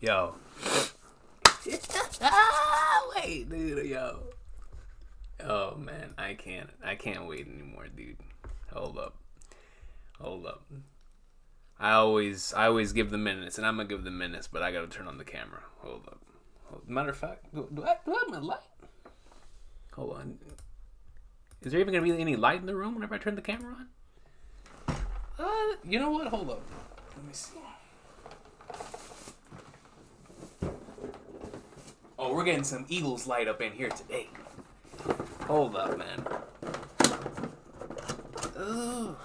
Yo. Wait, dude, yo. Oh man, I can't wait anymore, dude. Hold up. I always give the minutes, and I'm gonna give the minutes, but I gotta turn on the camera. Hold up. Matter of fact, do I have my light? Hold on. Is there even gonna be any light in the room whenever I turn the camera on? You know what? Hold up. Let me see. Oh, we're getting some Eagles light up in here today. Hold up, man. Ooh.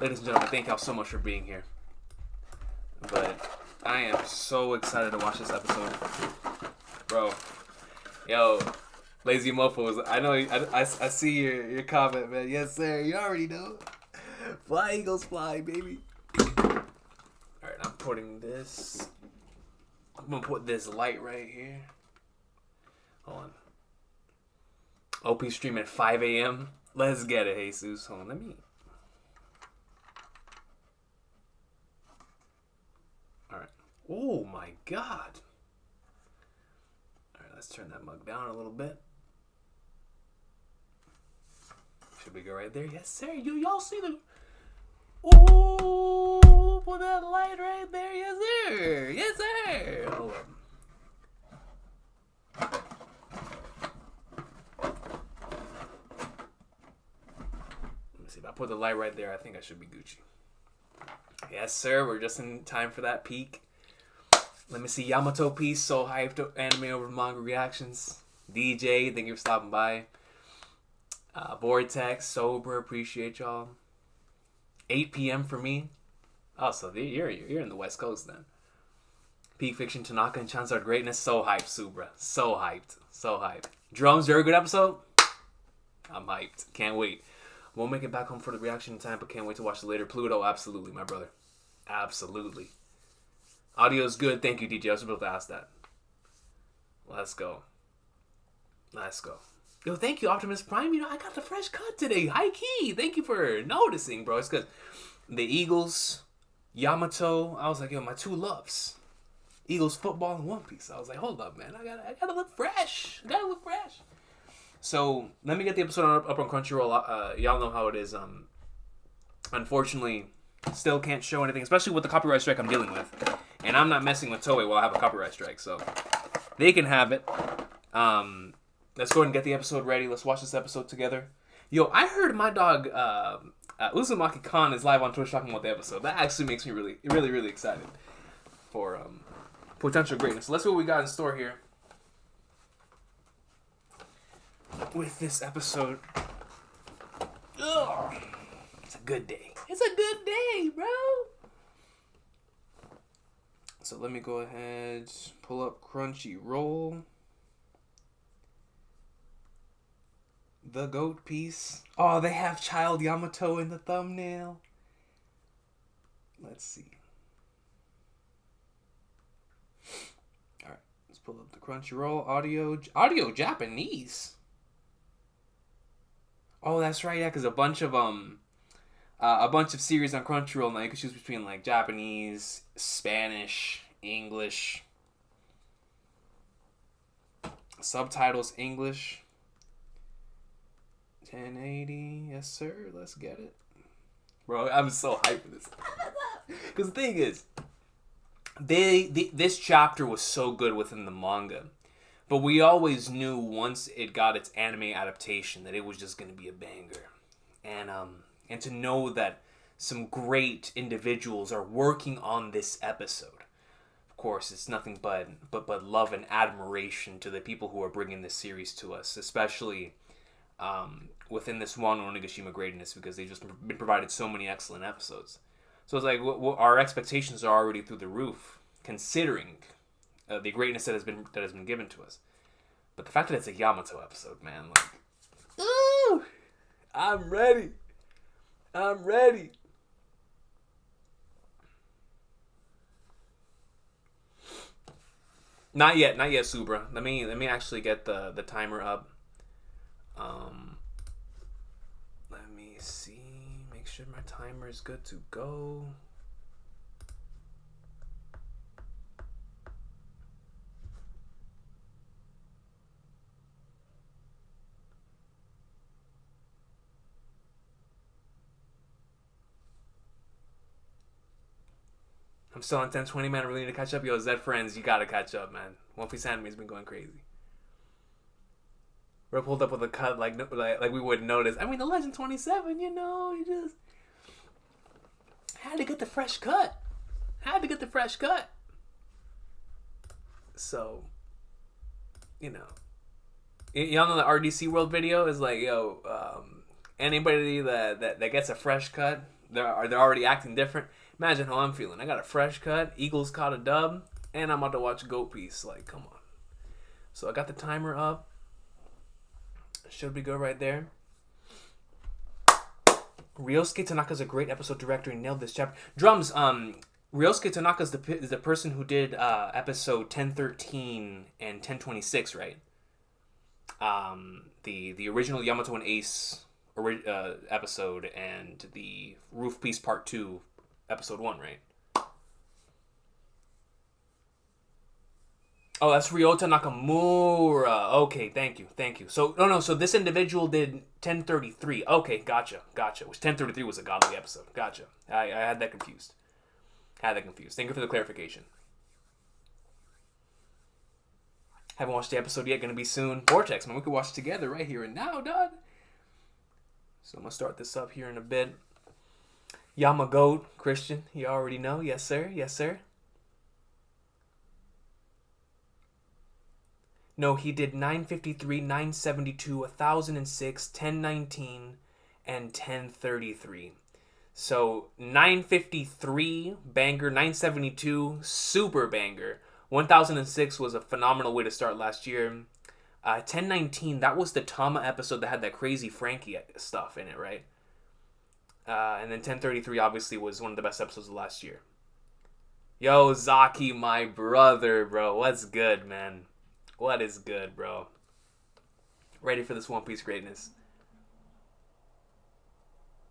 Ladies and gentlemen, thank y'all so much for being here. But I am so excited to watch this episode. Bro. Yo, Lazy Mofos, I know, I see your comment, man. Yes, sir. You already know. Fly, Eagles, fly, baby. Alright, I'm putting this. I'm gonna put this light right here. Hold on. OP stream at 5 a.m. Let's get it, Jesus. Hold on, let me. Alright. Oh my god. Alright, let's turn that mug down a little bit. Should we go right there? Yes, sir. Y'all see the. Ooh, put that light right there. Yes, sir. Yes, sir. Hold on. Let me see. If I put the light right there, I think I should be Gucci. Yes, sir. We're just in time for that peak. Let me see. Yamato Piece. So hyped. Anime over manga reactions. DJ. Thank you for stopping by. Vortex. Sober. Appreciate y'all. 8 p.m. for me. Oh, so you're in the West Coast then. Peak Fiction, Tanaka, and Chansard Greatness. So hyped, Subra. So hyped. So hyped. Drums, very good episode. I'm hyped. Can't wait. Won't make it back home for the reaction in time, but can't wait to watch it later. Pluto, absolutely, my brother. Absolutely. Audio's good. Thank you, DJ. I was supposed to ask that. Let's go. Let's go. Yo, thank you, Optimus Prime. You know, I got the fresh cut today. High key. Thank you for noticing, bro. It's because the Eagles, Yamato, I was like, yo, my two loves. Eagles football and One Piece. I was like, hold up, man. I gotta look fresh. So, let me get the episode up on Crunchyroll. Y'all know how it is. Unfortunately, still can't show anything, especially with the copyright strike I'm dealing with. And I'm not messing with Toei while I have a copyright strike, so they can have it. Let's go ahead and get the episode ready. Let's watch this episode together. Yo, I heard my dog, Uzumaki Khan is live on Twitch talking about the episode. That actually makes me really, really, really excited for potential greatness. So let's see what we got in store here with this episode. Ugh. It's a good day. It's a good day, bro. So let me go ahead, pull up Crunchyroll. The goat piece. Oh, they have Child Yamato in the thumbnail. Let's see. Alright, let's pull up the Crunchyroll audio Japanese. Oh, that's right, yeah, because a bunch of series on Crunchyroll now you can choose between like Japanese, Spanish, English, subtitles English. 1080, yes sir, let's get it. Bro, I'm so hyped for this. Because the thing is, this chapter was so good within the manga. But we always knew once it got its anime adaptation that it was just going to be a banger. And to know that some great individuals are working on this episode. Of course, it's nothing but love and admiration to the people who are bringing this series to us, especially within this Wano Nagashima greatness, because they've just been provided so many excellent episodes. So it's like our expectations are already through the roof, considering the greatness that has been given to us. But the fact that it's a Yamato episode, man, like, ooh, I'm ready. Not yet, Subra. Let me actually get the timer up. Let me see. Make sure my timer is good to go. I'm still on 1020, man. I really need to catch up. Yo, Zed Friends, you gotta catch up, man. One Piece anime's been going crazy. We're pulled up with a cut like we wouldn't notice. I mean, the Legend 27, you know, you just had to get the fresh cut. So, you know, y'all know the RDC World video is like, yo, anybody that gets a fresh cut, they're already acting different. Imagine how I'm feeling. I got a fresh cut, Eagles caught a dub, and I'm about to watch Goat Piece. Like, come on. So I got the timer up. Should be good right there. Ryosuke Tanaka's a great episode director. He nailed this chapter. Drums, Ryosuke Tanaka is the person who did episode 1013 and 1026, right? The original Yamato and Ace episode and the Roof Piece Part 2 episode 1, right? Oh, that's Ryota Nakamura. Okay, thank you. So, so this individual did 1033. Okay, gotcha. Which 1033 was a godly episode. Gotcha. I had that confused. Thank you for the clarification. Haven't watched the episode yet. Gonna be soon. Vortex, man. We could watch it together right here and now, dog. So I'm gonna start this up here in a bit. Yamagoat, Christian. You already know. Yes, sir. No, he did 953, 972, 1006, 1019, and 1033. So 953, banger. 972, super banger. 1006 was a phenomenal way to start last year. 1019, that was the Tama episode that had that crazy Frankie stuff in it, right? And then 1033 obviously was one of the best episodes of last year. Yo, Zaki, my brother, bro. What's good, man? What is good, bro? Ready for this One Piece greatness.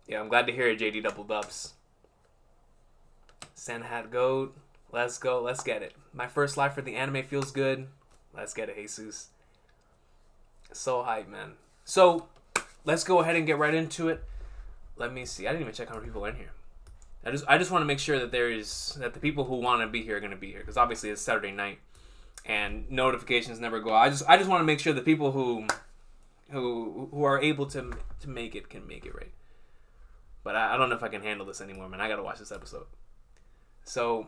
Yeah, I'm glad to hear it, JD Double Dubs. Sanhat Goat. Let's go. Let's get it. My first live for the anime feels good. Let's get it, Jesus. So hype, man. So, let's go ahead and get right into it. Let me see. I didn't even check how many people are in here. I just want to make sure that the people who want to be here are going to be here, because obviously it's Saturday night and notifications never go out. I just want to make sure the people who are able to make it can make it, right? But I don't know if I can handle this anymore, man. I got to watch this episode. So,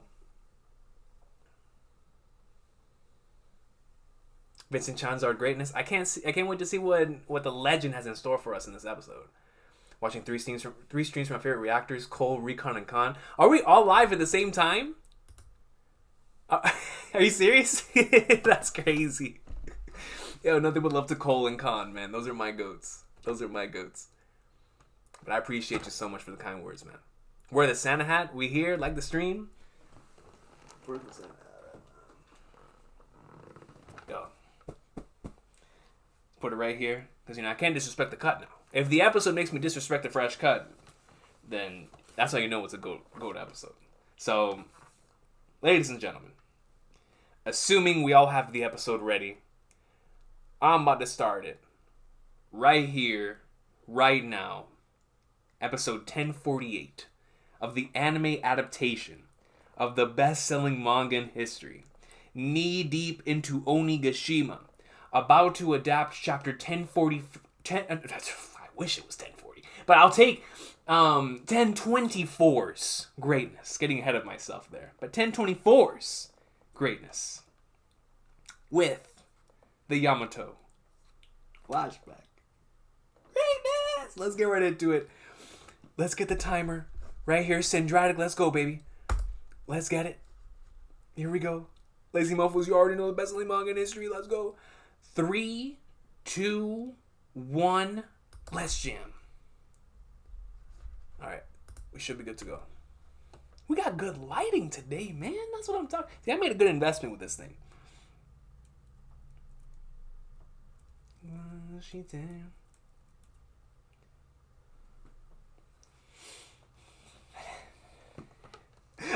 Vincent Chanzard greatness. I can't wait to see what the legend has in store for us in this episode. Watching three streams from my favorite reactors: Cole, Recon, and Khan. Are we all live at the same time? Are you serious? That's crazy. Yo, nothing but love to Cole and Khan, man. Those are my goats. But I appreciate you so much for the kind words, man. Wear the Santa hat. We here, like the stream. Where's the Santa hat? Yo. Put it right here. Because, I can't disrespect the cut now. If the episode makes me disrespect the fresh cut, then that's how you know it's a goat episode. So, ladies and gentlemen, assuming we all have the episode ready, I'm about to start it right here, right now. Episode 1048 of the anime adaptation of the best-selling manga in history, knee-deep into Onigashima, about to adapt chapter 1040... I wish it was 1040, but I'll take 1024's greatness. Getting ahead of myself there. But 1024's greatness with the Yamato flashback. Greatness! Let's get right into it. Let's get the timer right here. Syndratic, let's go, baby. Let's get it. Here we go. Lazy Mofos, you already know the best-selling manga in history. Let's go. 3, 2, 1. Let's jam. Alright. We should be good to go. We got good lighting today, man. That's what I'm talking. See, I made a good investment with this thing.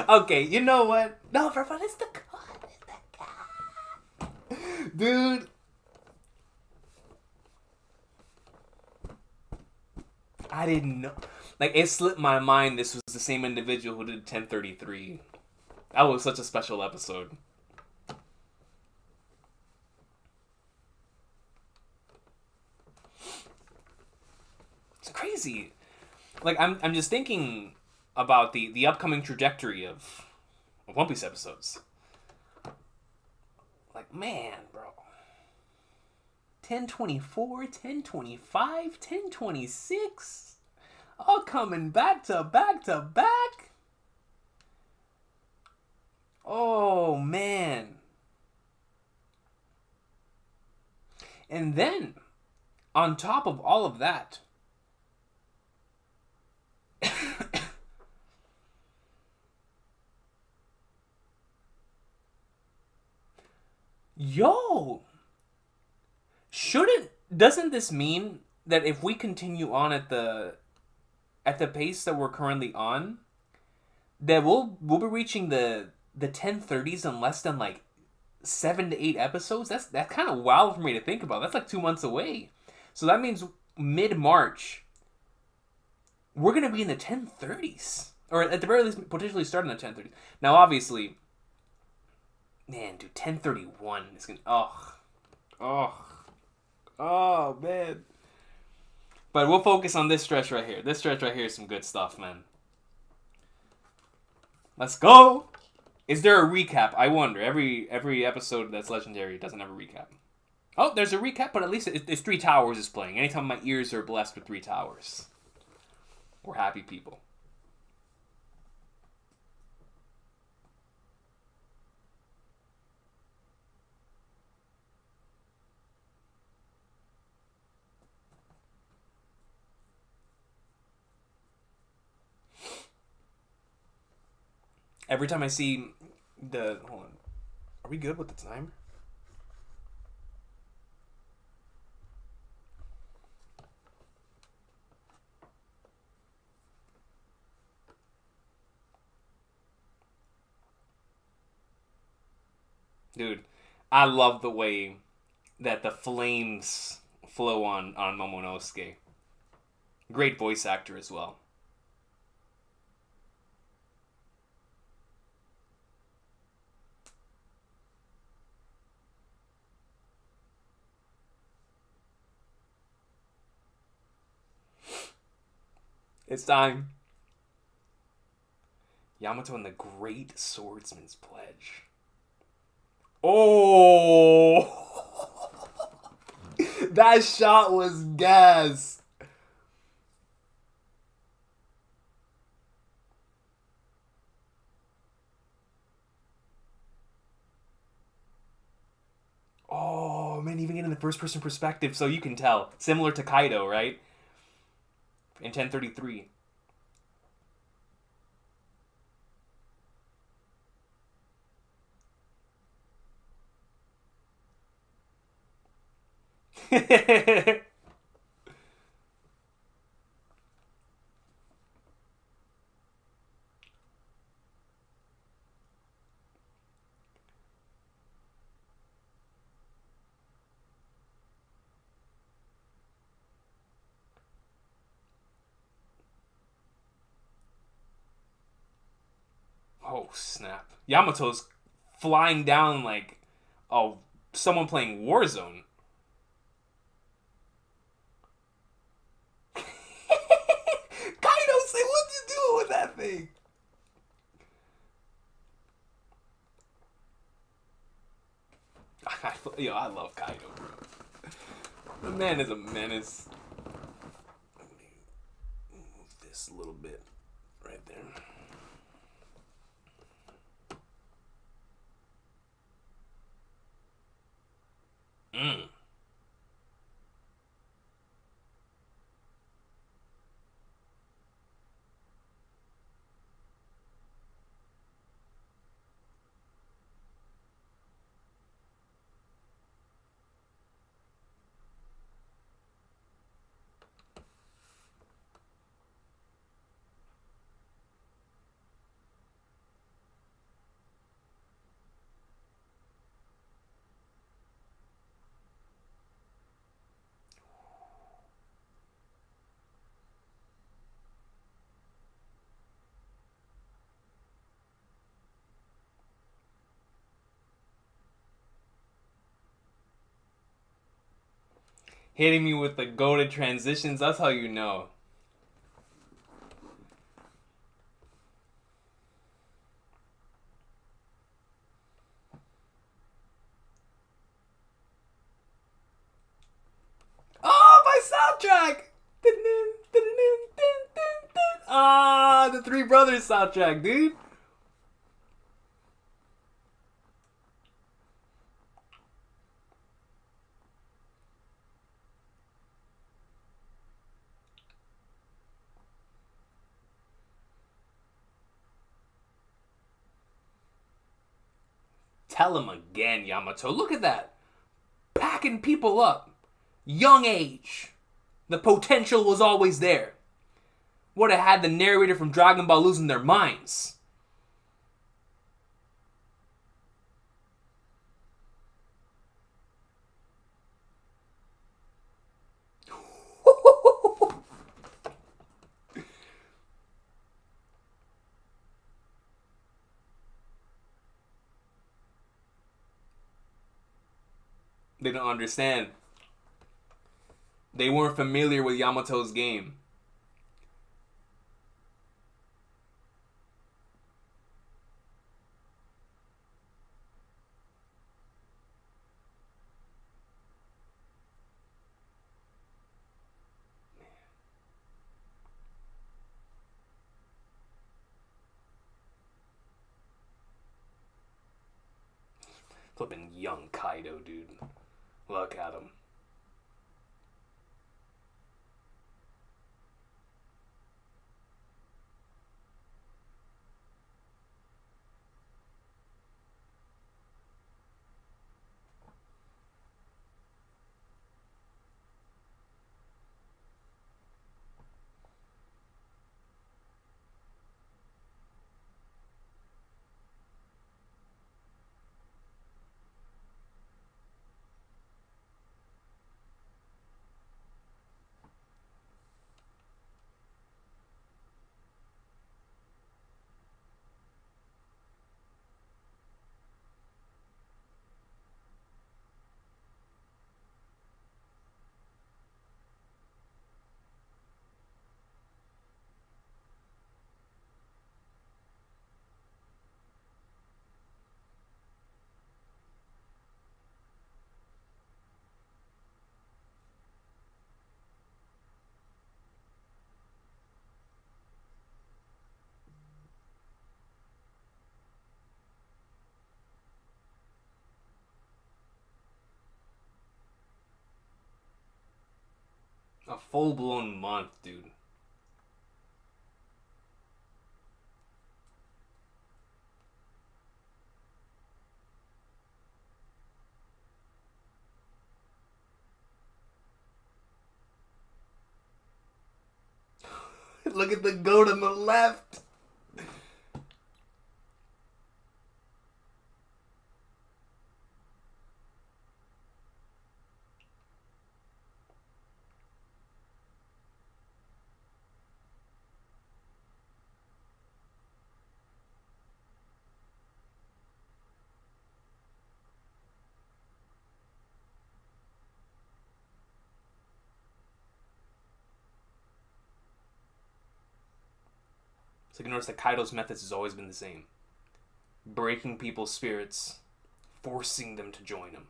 Okay, you know what? No, for fun, it's the cut. Dude. I didn't know. Like, it slipped my mind this was the same individual who did 1033. That was such a special episode. It's crazy. Like I'm just thinking about the upcoming trajectory of One Piece episodes. Like, man, bro. 1024, 1025, 1026. All coming back to back to back. Oh, man. And then, on top of all of that, yo, doesn't this mean that if we continue on at the pace that we're currently on, that we'll be reaching the 1030s in less than like 7 to 8 episodes? That's kind of wild for me to think about. That's like 2 months away. So that means mid-March, we're going to be in the 1030s. Or at the very least, potentially starting the 1030s. Now, obviously, man, dude, 1031 is going to... Oh, man. But we'll focus on this stretch right here. This stretch right here is some good stuff, man. Let's go! Is there a recap? I wonder. Every episode that's legendary doesn't have a recap. Oh, there's a recap, but at least it's Three Towers is playing. Anytime my ears are blessed with Three Towers, we're happy people. Every time I see the... Hold on. Are we good with the timer? Dude, I love the way that the flames flow on Momonosuke. Great voice actor as well. It's time. Yamato and the Great Swordsman's Pledge. Oh! That shot was gas. Oh, man, even getting the first-person perspective, so you can tell. Similar to Kaido, right? In 1033. Oh, snap. Yamato's flying down like someone playing Warzone. Kaido, say what you doing with that thing? I love Kaido, bro. The man is a menace. Let me move this a little bit right there. Hitting me with the goated transitions, that's how you know. Oh, my soundtrack! Ah, the Three Brothers soundtrack, dude. Tell him again, Yamato. Look at that. Packing people up. Young age. The potential was always there. Would have had the narrator from Dragon Ball losing their minds. They don't understand. They weren't familiar with Yamato's game. Flipping young Kaido, dude. Look at him. A full-blown month, dude. Look at the goat on the left. So you can notice that Kaido's methods has always been the same. Breaking people's spirits, forcing them to join him.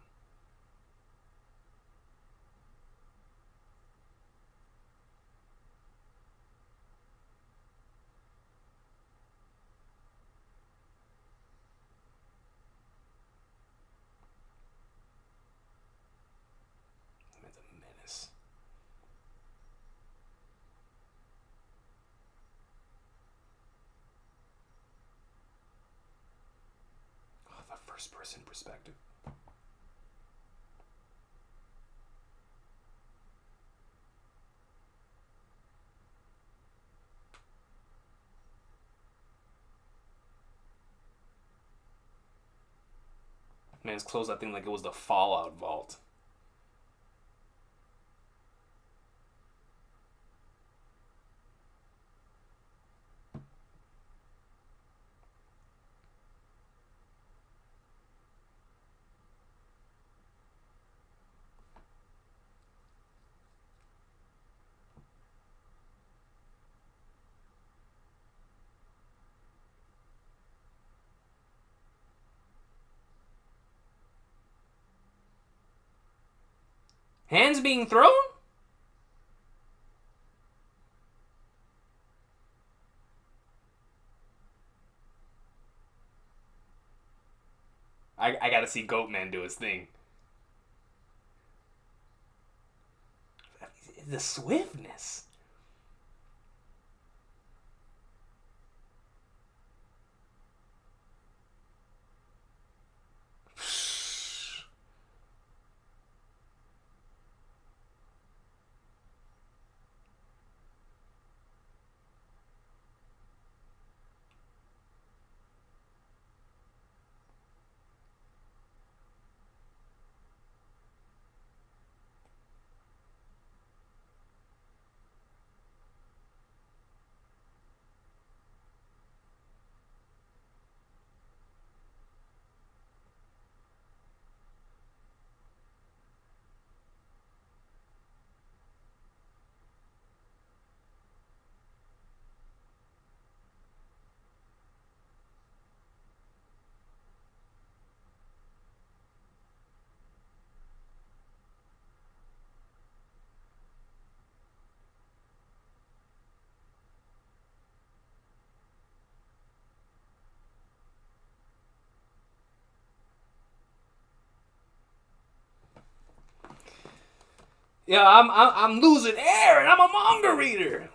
That's a menace. Oh, the first person perspective. Man's closed that thing like it was the Fallout vault. Hands being thrown? I gotta see Goatman do his thing. The swiftness. Yeah, I'm losing air, and I'm a manga reader.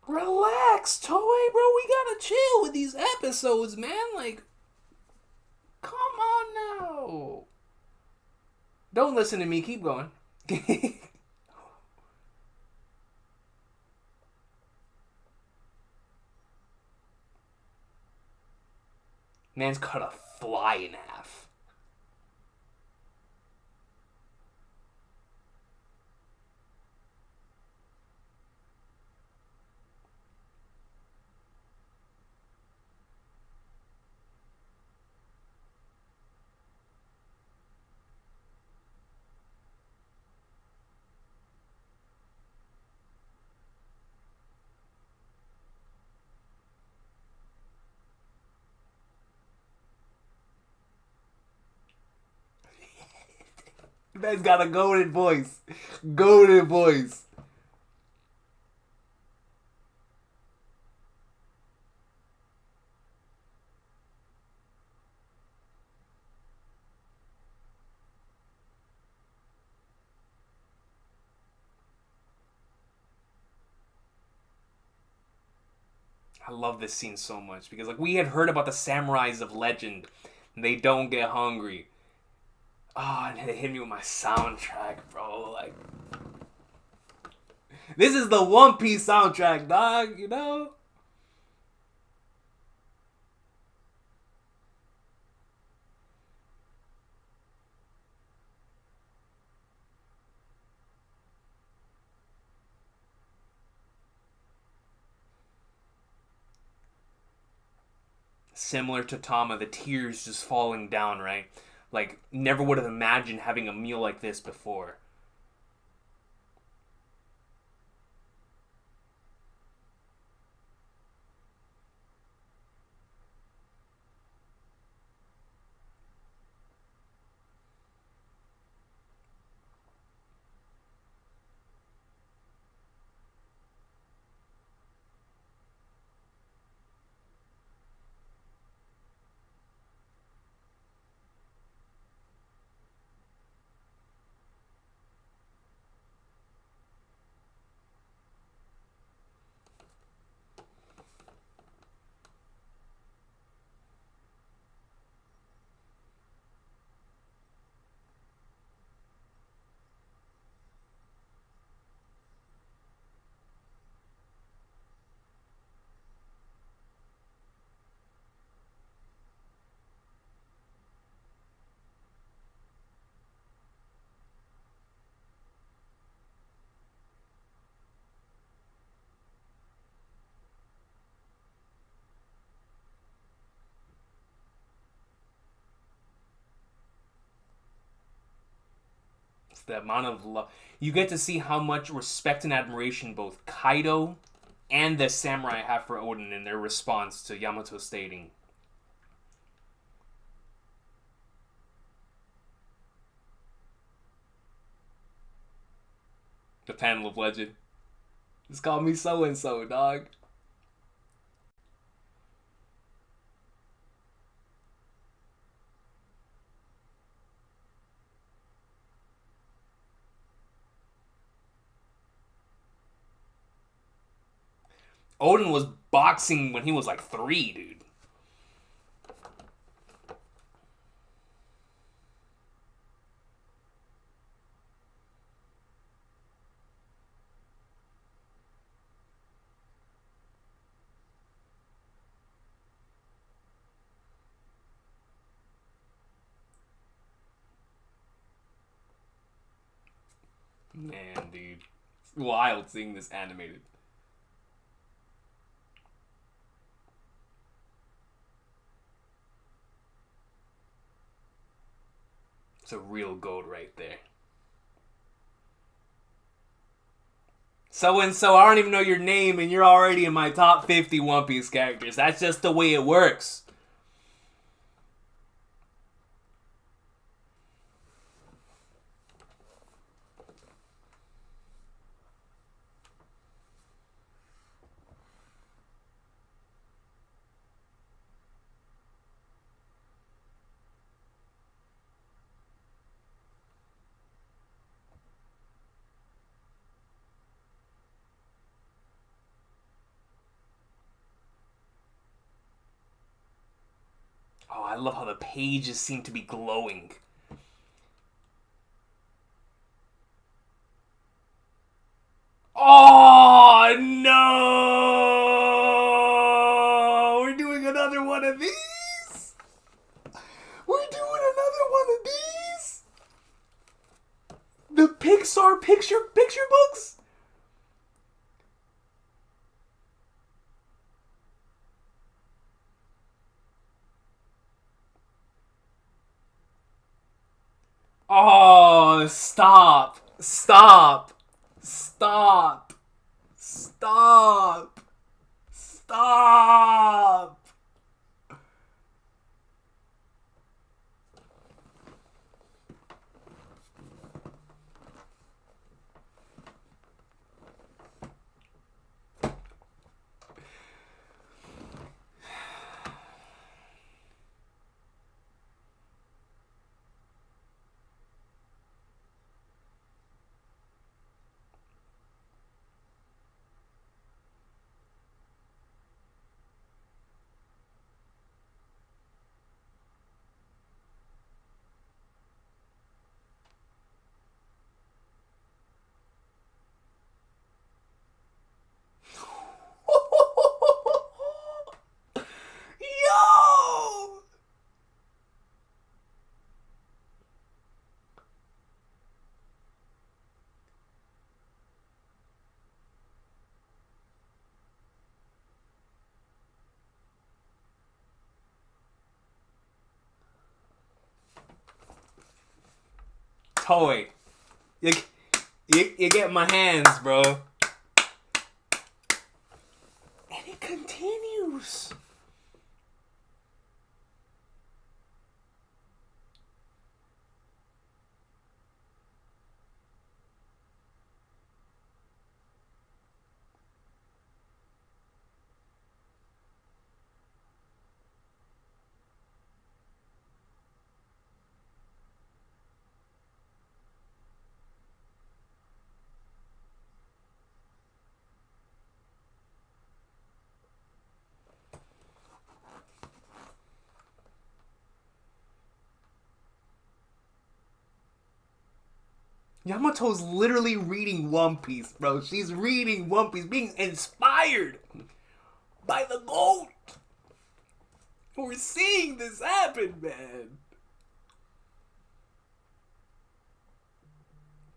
Relax, Toei, bro. We gotta chill with these episodes, man. Like, come on now. Don't listen to me. Keep going. Man's cut a fly in half. Man's got a goaded voice. Goaded voice. I love this scene so much because like we had heard about the samurais of legend. They don't get hungry. Oh, and it hit me with my soundtrack, bro. Like, this is the One Piece soundtrack, dog. You know. Similar to Tama, the tears just falling down, right? Like, never would have imagined having a meal like this before. It's the amount of love. You get to see how much respect and admiration both Kaido and the samurai have for Odin in their response to Yamato stating, The panel of legend. Just call me so and so, dog. Odin was boxing when he was like 3, dude. Man, dude. It's wild seeing this animated. It's a real goat right there. So and so, I don't even know your name, and you're already in my top 50 One Piece characters. That's just the way it works. Oh, I love how the pages seem to be glowing. Oh, no! We're doing another one of these? We're doing another one of these? The Pixar picture books? Oh, stop. Stop. Stop. Stop. Stop. Yo! Toy. You get my hands, bro. And it continues. Yamato's literally reading One Piece, bro. She's reading One Piece, being inspired by the GOAT. We're seeing this happen, man.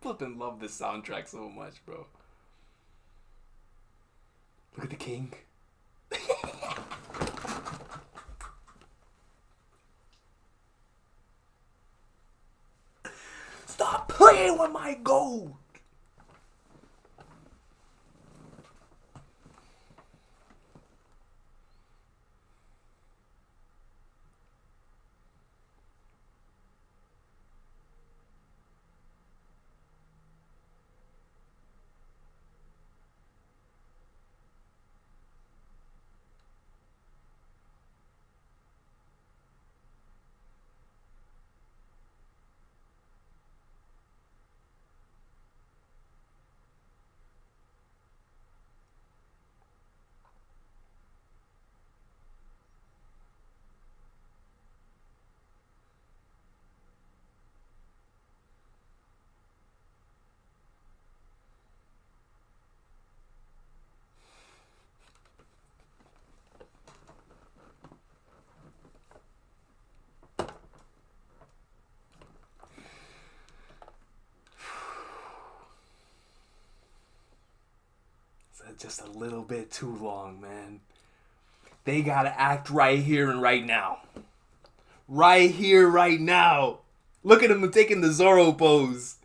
Flippin' love this soundtrack so much, bro. Look at the king. Stop playing with my gold. just a little bit too long, man. They gotta act right here and right now. Right here, right now. Look at him taking the Zoro pose.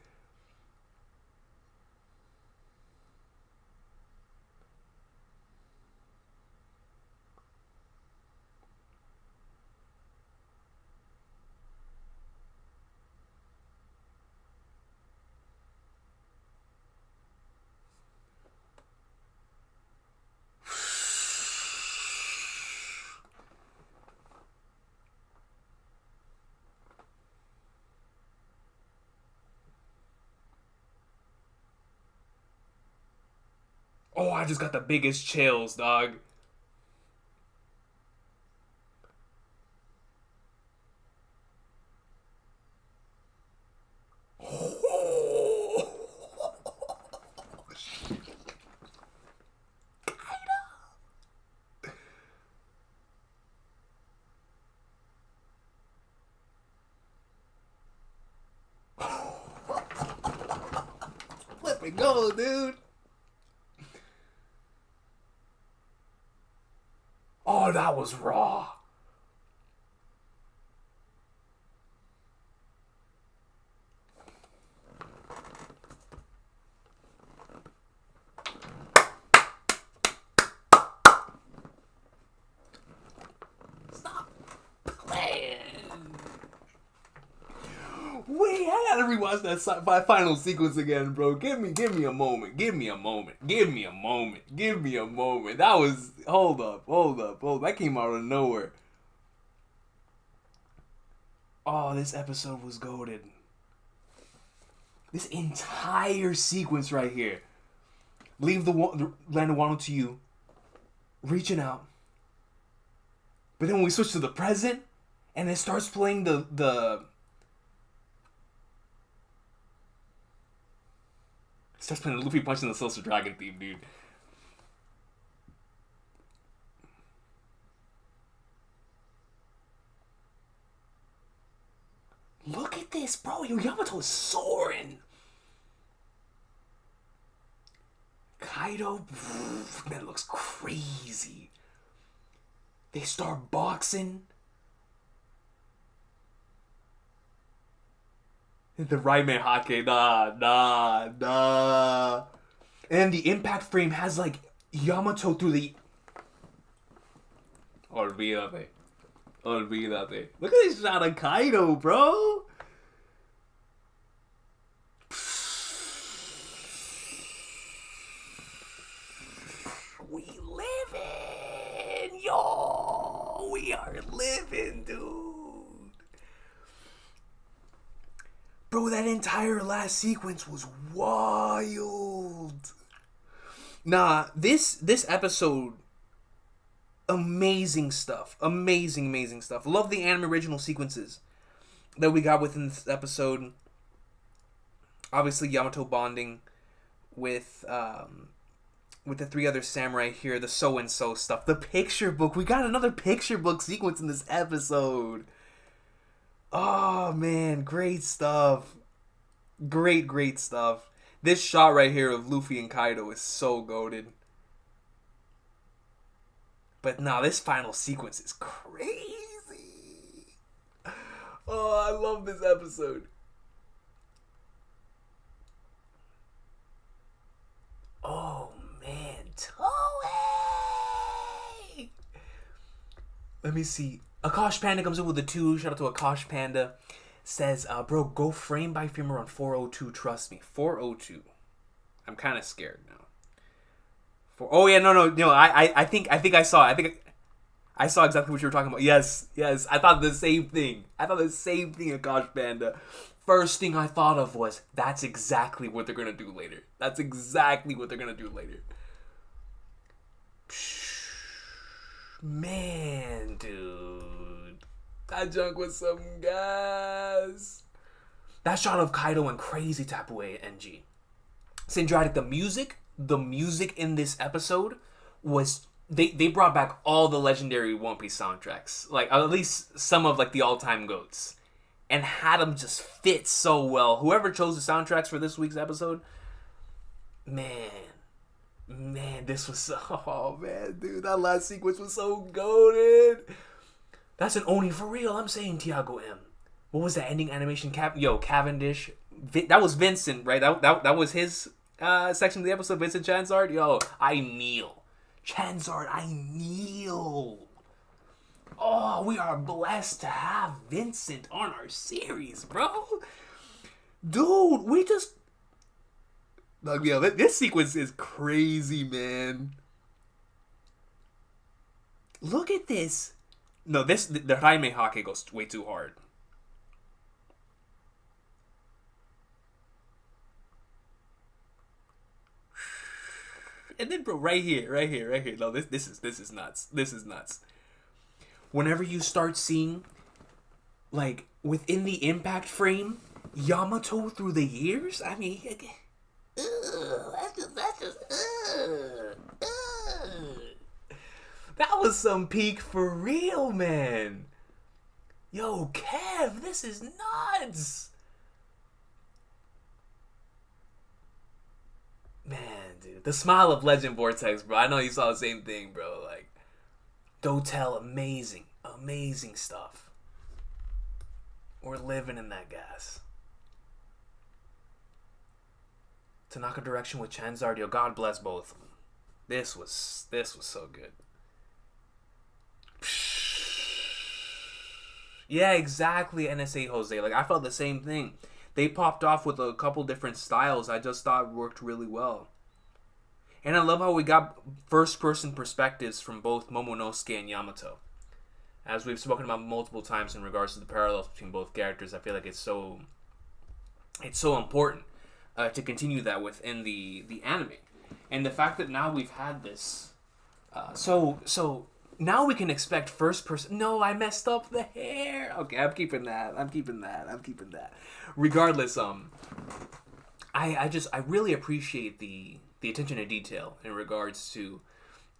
Oh, I just got the biggest chills, dog. Oh. Flip and go, dude. Oh, that was raw. Stop playing. Wait, I gotta rewatch that final sequence again, bro. Give me a moment. Give me a moment. That was hold up. That came out of nowhere. Oh, this episode was goated. This entire sequence right here. Leave the land of Wano to you. Reaching out. But then when we switch to the present, and it starts playing the starts playing the Luffy punching the Silver Dragon theme, dude. Look at this, bro. Yo, Yamato is soaring. Kaido, that looks crazy. They start boxing. The right man Hake, nah. And the impact frame has like Yamato through the. Olvídate. Look at this shot of Kaido, bro. We living, yo. We are living, dude. Bro, that entire last sequence was wild. Nah, this episode, amazing stuff. Amazing stuff. Love the anime original sequences that we got within this episode. Obviously, Yamato bonding with the three other samurai here. The so-and-so stuff. The picture book. We got another picture book sequence in this episode. Oh, man. Great stuff. Great stuff. This shot right here of Luffy and Kaido is so goated. But nah, this final sequence is crazy. Oh, I love this episode. Oh, man. Toei! Let me see. Akash Panda comes in with a 2. Shout out to Akash Panda. Says, bro, go frame by frame around 402. Trust me. 402. I'm kind of scared now. Oh yeah, no. I think I saw exactly what you were talking about. Yes. I thought the same thing. Akash Panda. First thing I thought of was that's exactly what they're gonna do later. Man, dude, that junk was some gas. That shot of Kaido went crazy. Tapue NG. Syndratic, the music in this episode was they brought back all the legendary One Piece soundtracks, like at least some of like the all-time goats, and had them just fit so well. Whoever chose the soundtracks for this week's episode, man, Man, this was so... Oh, man, dude. That last sequence was so goated. That's an Oni for real. I'm saying Tiago M. What was that ending animation? Cavendish. That was Vincent, right? That was his section of the episode. Vincent Chanzard. Yo, I kneel. Chanzard, I kneel. Oh, we are blessed to have Vincent on our series, bro. Dude, we just... Like, yo, this sequence is crazy, man. Look at this. No, the Jaime Hake goes way too hard. And then, bro, right here. No, this is nuts. This is nuts. Whenever you start seeing, like, within the impact frame, Yamato through the years, I mean, that's just. That was some peak for real, man. Yo, Kev, this is nuts. Man, dude. The smile of Legend Vortex, bro. I know you saw the same thing, bro. Like, Dotel, amazing. Amazing stuff. We're living in that gas. Tanaka direction with Chanzard. Yo, God bless both of them. This was so good. Yeah, exactly, NSA Jose. Like, I felt the same thing. They popped off with a couple different styles I just thought worked really well. And I love how we got first-person perspectives from both Momonosuke and Yamato. As we've spoken about multiple times in regards to the parallels between both characters, I feel like it's so important to continue that within the anime. And the fact that now we've had this... So now we can expect first person... No, I messed up the hair! Okay, I'm keeping that. Regardless, I really appreciate the attention to detail in regards to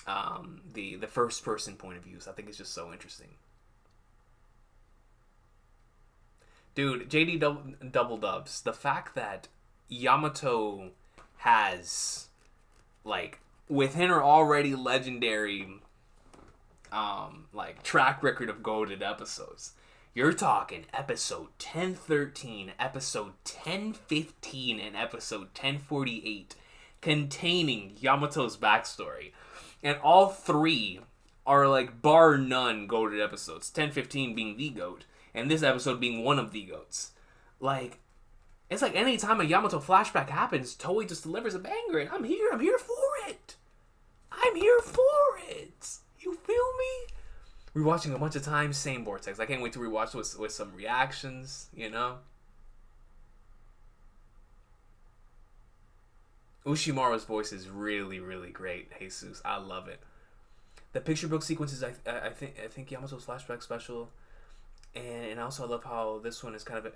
the first person point of views. I think it's just so interesting. Dude, JD double dubs. The fact that Yamato has, like, within her already legendary like track record of goated episodes. You're talking episode 1013, episode 1015, and episode 1048 containing Yamato's backstory. And all three are, like, bar none goated episodes. 1015 being the goat, and this episode being one of the goats. Like, it's like any time a Yamato flashback happens, Toei just delivers a banger, and I'm here for it. You feel me? Rewatching a bunch of times, same Vortex. I can't wait to rewatch with some reactions, you know? Ushimaru's voice is really, really great, Jesus. I love it. The picture book sequences, I think Yamato's flashback special, and also I love how this one is kind of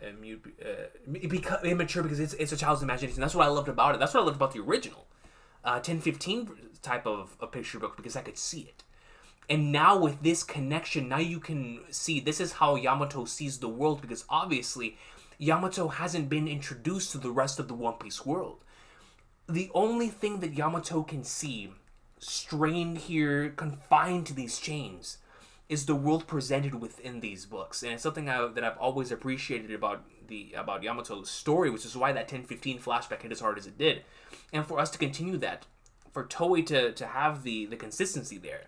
immature because it's a child's imagination. That's what I loved about it. That's what I loved about the original 1015 type of a picture book, because I could see it. And now with this connection, now you can see this is how Yamato sees the world, because obviously Yamato hasn't been introduced to the rest of the One Piece world. The only thing that Yamato can see, strained here, confined to these chains, is the world presented within these books. And it's something that I've always appreciated about Yamato's story, which is why that 1015 flashback hit as hard as it did. And for us to continue that, for Toei to have the consistency there.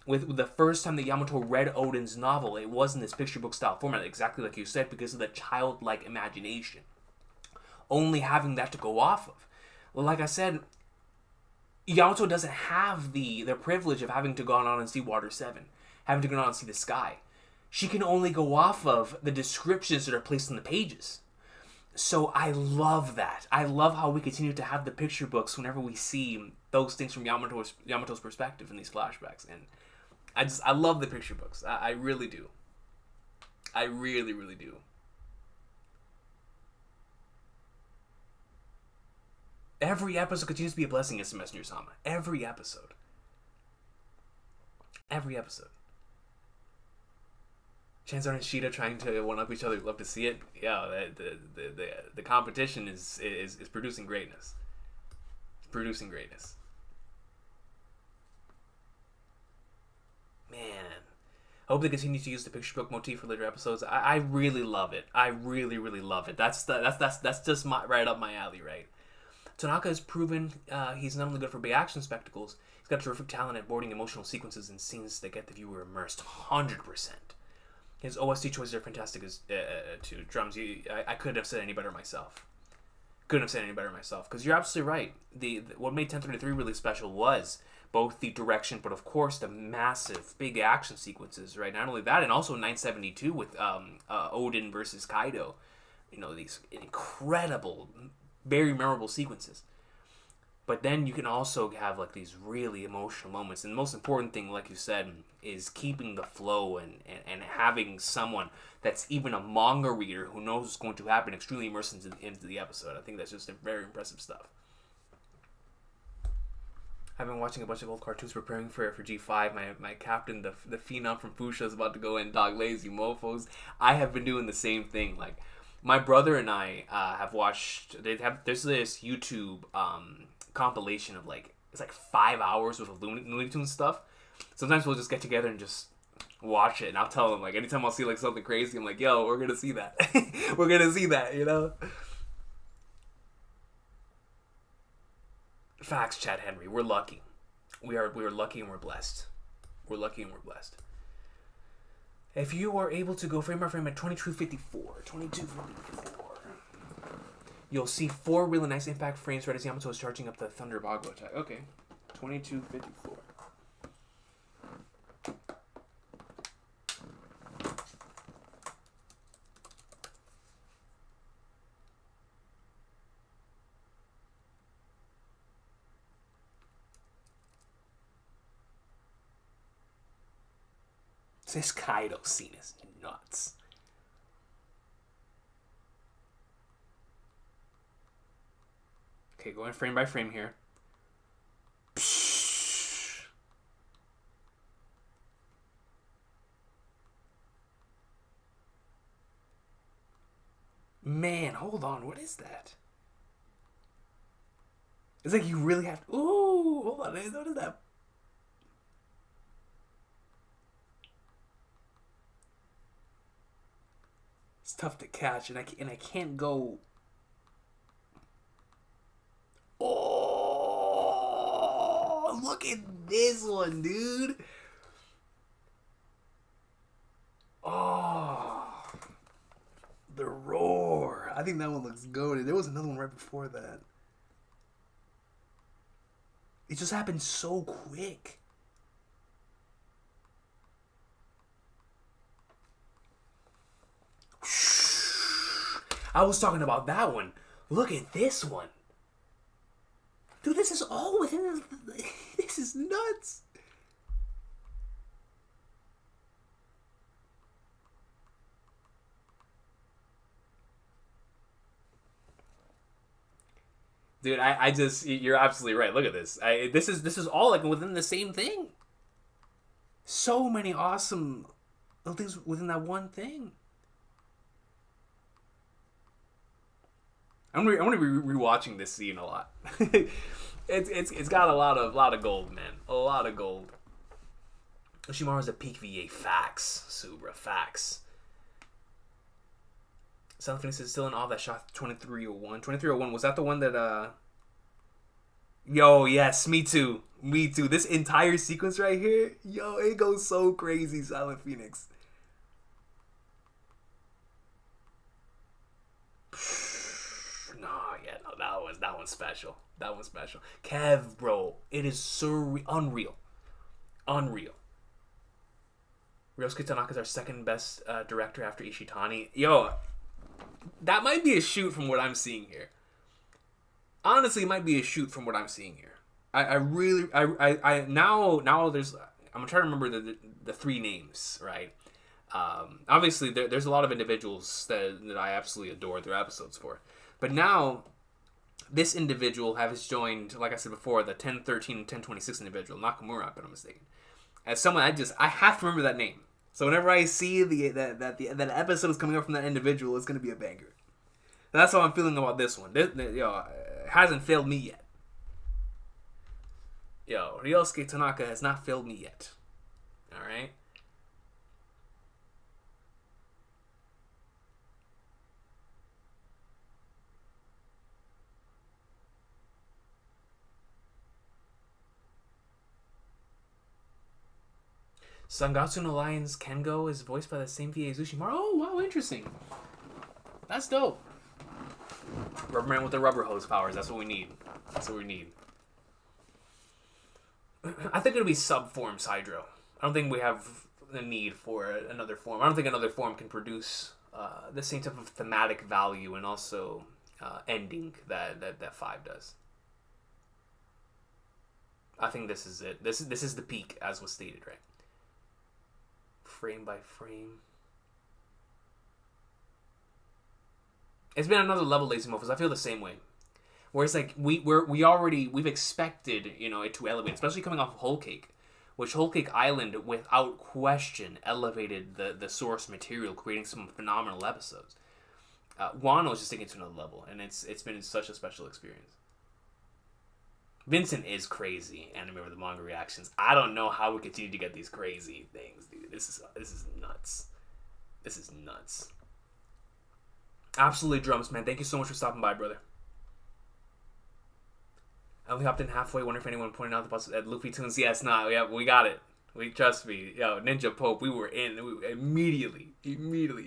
With the first time that Yamato read Oden's novel, it was in this picture book style format, exactly like you said, because of the childlike imagination. Only having that to go off of. Like I said, Yamato doesn't have the privilege of having to go on and see Water 7, having to go on and see the sky. She can only go off of the descriptions that are placed in the pages. So I love that. I love how we continue to have the picture books whenever we see those things from Yamato's perspective in these flashbacks. And I love the picture books. I really do. I really, really do. Every episode continues to be a blessing as Messenger Sama. Every episode. Chanzar and Shida trying to one-up each other. Love to see it. Yeah, the competition is producing greatness. It's producing greatness. I hope they continue to use the picture book motif for later episodes. I really love it. I really, really love it. That's just right up my alley, right? Tanaka has proven he's not only good for big action spectacles, he's got terrific talent at boarding emotional sequences and scenes that get the viewer immersed 100%. His OST choices are fantastic too. Drums, I couldn't have said any better myself. Because you're absolutely right. What made 1033 really special was both the direction, but of course the massive big action sequences, right? Not only that, and also 972 with Odin versus Kaido. These incredible, very memorable sequences. But then you can also have like these really emotional moments. And the most important thing, like you said, is keeping the flow and having someone that's even a manga reader who knows what's going to happen extremely immersed into the episode. I think that's just very impressive stuff. I've been watching a bunch of old cartoons preparing for G5. My captain, the phenom from Fusha, is about to go in. Dog lazy mofos. I have been doing the same thing. Like, my brother and I have watched. There's this YouTube compilation of it's 5 hours worth of Looney Tunes stuff. Sometimes we'll just get together and just watch it, and I'll tell him, like, anytime I'll see like something crazy, I'm like, yo, we're gonna see that. We're gonna see that, Facts, Chad Henry. We're lucky. We are lucky and we're blessed. If you are able to go frame by frame at 2254, you'll see 4 really nice impact frames right as Yamato is charging up the Thunder Bago attack. Okay, 2254. This Kaido scene is nuts. Okay, going frame by frame here. Man, hold on. What is that? It's like you really have to... Ooh, hold on. What is that? It's tough to catch, and I can't go... Oh, look at this one, dude. Oh, the roar. I think that one looks goated. There was another one right before that. It just happened so quick. I was talking about that one. Look at this one. Dude, this is all within... This is nuts. Dude, I just... You're absolutely right. Look at this. This is all like within the same thing. So many awesome little things within that one thing. I'm gonna be rewatching this scene a lot. It's got a lot of gold, man. A lot of gold. Oshimaru's a peak VA. Facts, Subra. Facts. Silent Phoenix is still in all that shot 2301. 2301, was that the one that Yo, yes, me too. This entire sequence right here, yo, it goes so crazy, Silent Phoenix. That one's special. Kev, bro, it is unreal. Ryosuke Tanaka's our second best director after Ishitani. Yo, that might be a shoot from what I'm seeing here. Honestly, it might be a shoot from what I'm seeing here. Now there's... I'm trying to remember the 3 names, right? Obviously, there's a lot of individuals that I absolutely adore their episodes for. But now... This individual has joined, like I said before, the 1013 and 1026 individual, Nakamura, if I'm not mistaken. As someone, I have to remember that name. So whenever I see that episode is coming up from that individual, it's going to be a banger. And that's how I'm feeling about this one. It hasn't failed me yet. Ryosuke Tanaka has not failed me yet. Alright? Sangatsu no Lion's Kengo is voiced by the same VA as Ushimaro. Oh, wow, interesting. That's dope. Rubberman with the rubber hose powers. That's what we need. That's what we need. I think it'll be sub-forms Hydro. I don't think we have the need for another form. I don't think another form can produce the same type of thematic value and also ending that 5 does. I think this is it. This is the peak, as was stated, right? Frame by frame. It's been another level, Lazy Mofos. I feel the same way. Where it's like we've expected, it to elevate, especially coming off of Whole Cake, which Whole Cake Island, without question, elevated the source material, creating some phenomenal episodes. Wano's just taking it to another level, and it's been such a special experience. Vincent is crazy. Anime with the manga reactions. I don't know how we continue to get these crazy things, dude. This is nuts. This is nuts. Absolutely, Drums, man. Thank you so much for stopping by, brother. I only hopped in halfway. Wonder if anyone pointed out the bus at Luffy Tunes. Yes, we got it. We trust me. Yo, Ninja Pope, we were immediately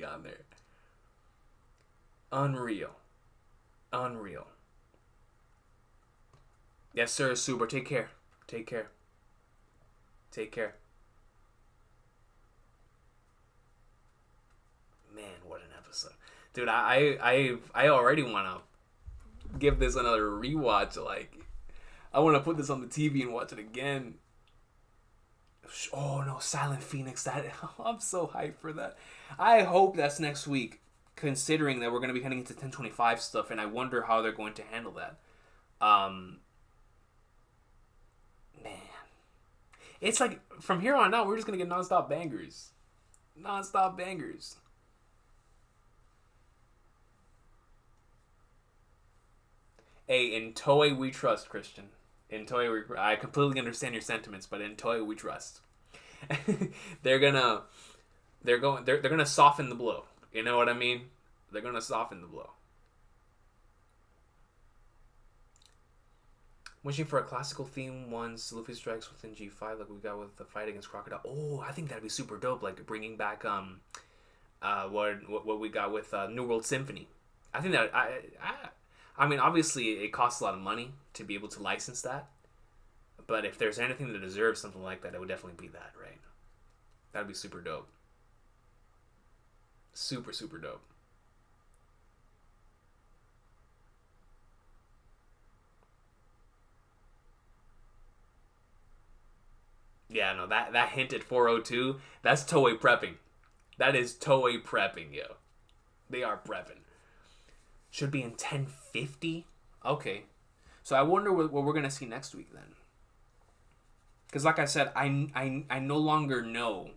on there. Unreal. Yes, sir, Super. Take care. Man, what an episode, dude! I already want to give this another rewatch. Like, I want to put this on the TV and watch it again. Oh no, Silent Phoenix! I'm so hyped for that. I hope that's next week, considering that we're going to be heading into 1025 stuff, and I wonder how they're going to handle that. Man, it's like from here on out, we're just going to get nonstop bangers. Hey, in Toei we trust, Christian. In Toei, I completely understand your sentiments, but in Toei we trust. They're gonna soften the blow. You know what I mean? They're gonna soften the blow. Wishing for a classical theme once Luffy strikes within G5, like we got with the fight against Crocodile. Oh, I think that'd be super dope. Like bringing back what we got with New World Symphony. I think that I mean, obviously it costs a lot of money to be able to license that, but if there's anything that deserves something like that, it would definitely be that, right? That'd be super dope. Super dope. Yeah, no, that hint at 402, that's Toei prepping. That is Toei prepping, yo. They are prepping. Should be in 1050? Okay. So I wonder what we're going to see next week then. Because like I said, I no longer know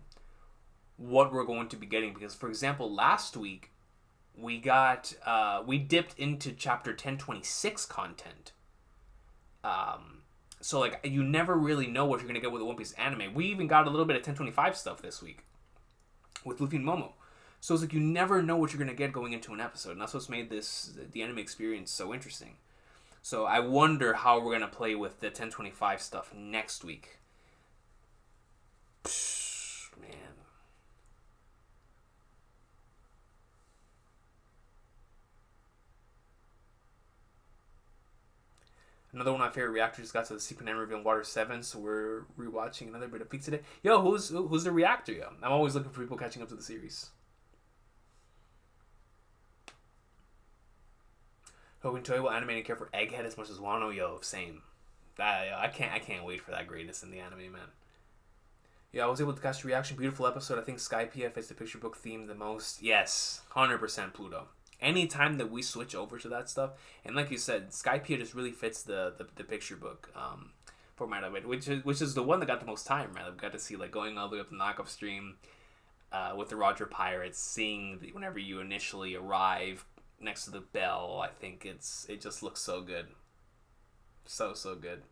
what we're going to be getting. Because, for example, last week, we dipped into chapter 1026 content. So, like, you never really know what you're going to get with the One Piece anime. We even got a little bit of 1025 stuff this week with Luffy and Momo. So it's like you never know what you're going to get going into an episode. And that's what's made the anime experience so interesting. So I wonder how we're going to play with the 1025 stuff next week. Man. Another one of my favorite reactors got to the Secret Name reveal in Water 7, so we're rewatching another bit of peak today. Yo, who's the reactor, yo? I'm always looking for people catching up to the series. Hoping Toei will animate and care for Egghead as much as Wano, yo, same. I can't wait for that greatness in the anime, man. Yeah, I was able to catch the reaction. Beautiful episode. I think Sky PF is the picture book theme the most. Yes, 100% Pluto. Anytime that we switch over to that stuff, and like you said, Skypiea just really fits the picture book format of it, which is the one that got the most time, right? We got to see like going all the way up the knockoff stream with the Roger Pirates, seeing whenever you initially arrive next to the bell. I think it just looks so good, so good.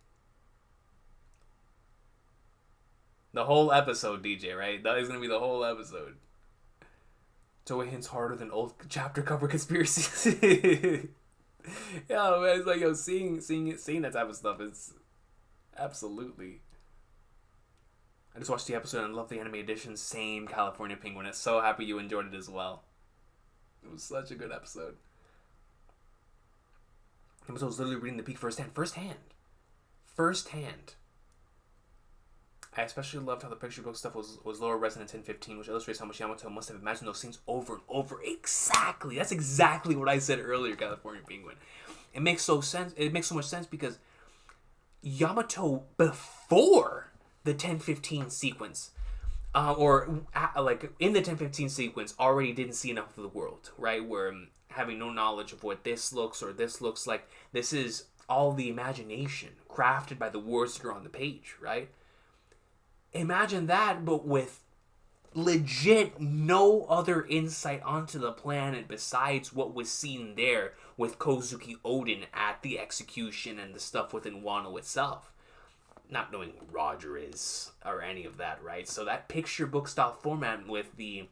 The whole episode, DJ, right? That is gonna be the whole episode. Toei hints harder than old chapter cover conspiracies. Yeah, man, it's like seeing that type of stuff is absolutely. I just watched the episode and loved the anime edition. Same, California Penguin. I'm so happy you enjoyed it as well. It was such a good episode. I was literally reading the peak firsthand. I especially loved how the picture book stuff was lower res than 1015, which illustrates how much Yamato must have imagined those scenes over and over. Exactly. That's exactly what I said earlier, California Penguin. It makes so much sense because Yamato, before the 1015 sequence, like in the 1015 sequence, already didn't see enough of the world, right? Where having no knowledge of what this looks like, this is all the imagination crafted by the words that are on the page, right? Imagine that, but with legit no other insight onto the planet besides what was seen there with Kozuki Odin at the execution and the stuff within Wano itself. Not knowing who Roger is or any of that, right? So that picture book style format with the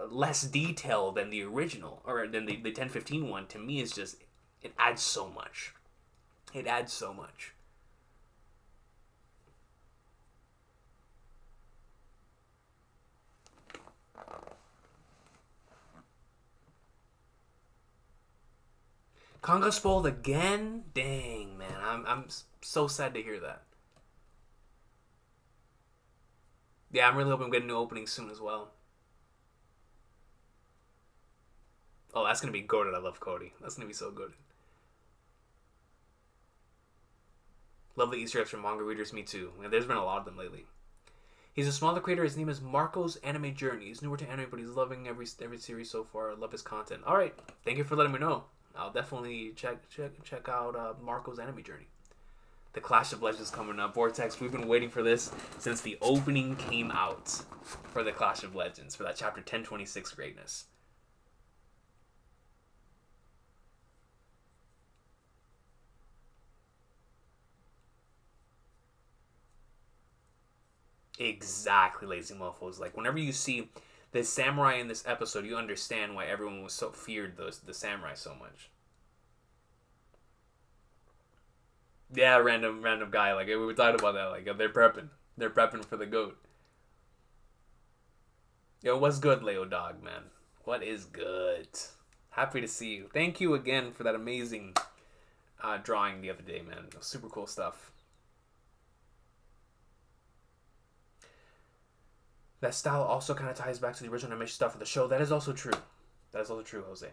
less detail than the original, or than the 1015 one, to me is just, it adds so much. It adds so much. Conga spoiled again? Dang, man. I'm so sad to hear that. Yeah, I'm really hoping we get a new opening soon as well. Oh, that's going to be goated. I love Cody. That's going to be so good. Love the Easter eggs from manga readers. Me too. There's been a lot of them lately. He's a smaller creator. His name is Marco's Anime Journey. He's newer to anime, but he's loving every series so far. I love his content. All right. Thank you for letting me know. I'll definitely check out Marco's Anime Journey. The Clash of Legends coming up. Vortex, we've been waiting for this since the opening came out for the Clash of Legends, for that chapter 1026 greatness. Exactly, lazy mofos. Like, whenever you see the samurai in this episode, you understand why everyone was so feared the samurai so much. Yeah, random guy. Like, we were talking about that. Like, they're prepping for the goat. Yo, what's good, Leo Dog, man? What is good? Happy to see you. Thank you again for that amazing drawing the other day, man. It was super cool stuff. That style also kind of ties back to the original animation stuff of the show. That is also true. That is also true, Jose.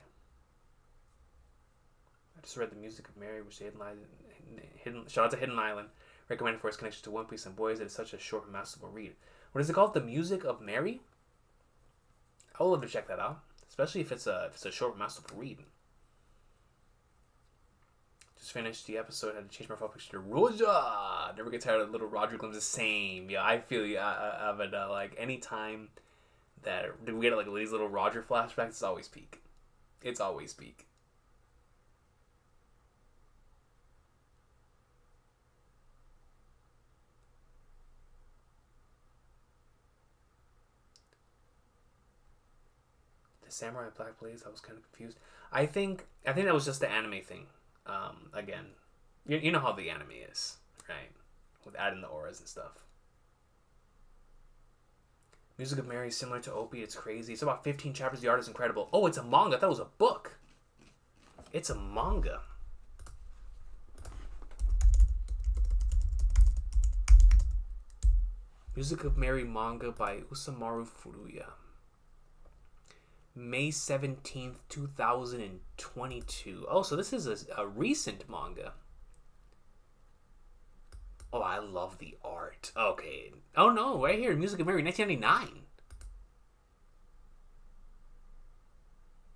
I just read The Music of Mary, which is shout out to Hidden Island. Recommended for its connection to One Piece, and boys, it is such a short and masterful read. What is it called? The Music of Mary? I would love to check that out, especially if it's a short and masterful read. Just finished the episode. Had to change my profile picture to Roja. Never get tired of little Roger glimpses. Same. Yeah, I feel you. But like anytime that we get like these little Roger flashbacks, it's always peak. It's always peak. The Samurai Black Blaze. I was kind of confused. I think that was just the anime thing. Again, you know how the anime is, right? With adding the auras and stuff. Music of Mary is similar to Opie. It's crazy. It's about 15 chapters. The art is incredible. Oh, it's a manga. I thought it was a book. It's a manga. Music of Mary manga by Usamaru Furuya. May 17th, 2022. Oh, so this is a recent manga. Oh, I love the art. Okay. Oh, no. Right here. Music of Mary, 1999.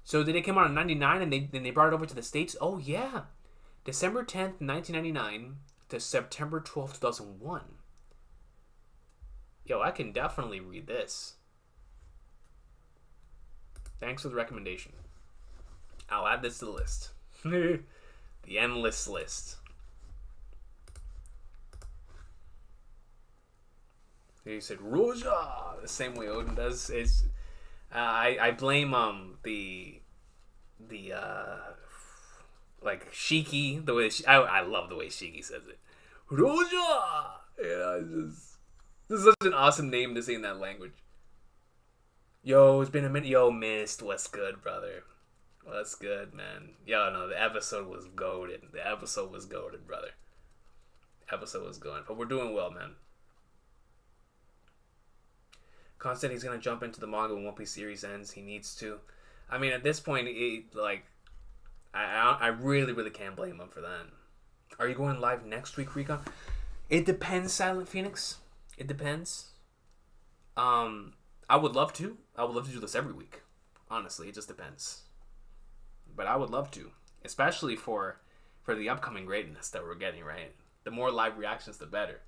So did it come out in 99 and they brought it over to the States? Oh, yeah. December 10th, 1999 to September 12th, 2001. Yo, I can definitely read this. Thanks for the recommendation. I'll add this to the list. The endless list. He said Roja the same way Odin does. It's I blame the like Shiki, the way I love the way Shiki says it. Roja. Yeah, This is such an awesome name to say in that language. Yo, it's been a minute. Yo, Mist, what's good, brother? What's good, man? Yo, no, the episode was goated. The episode was goated, brother. Episode was going, but we're doing well, man. Constant, he's gonna jump into the manga when One Piece series ends. He needs to. I mean, at this point, I really can't blame him for that. Are you going live next week, Recon? It depends, Silent Phoenix. It depends. I would love to. I would love to do this every week. Honestly, it just depends. But I would love to, especially for the upcoming greatness that we're getting. Right, the more live reactions, the better.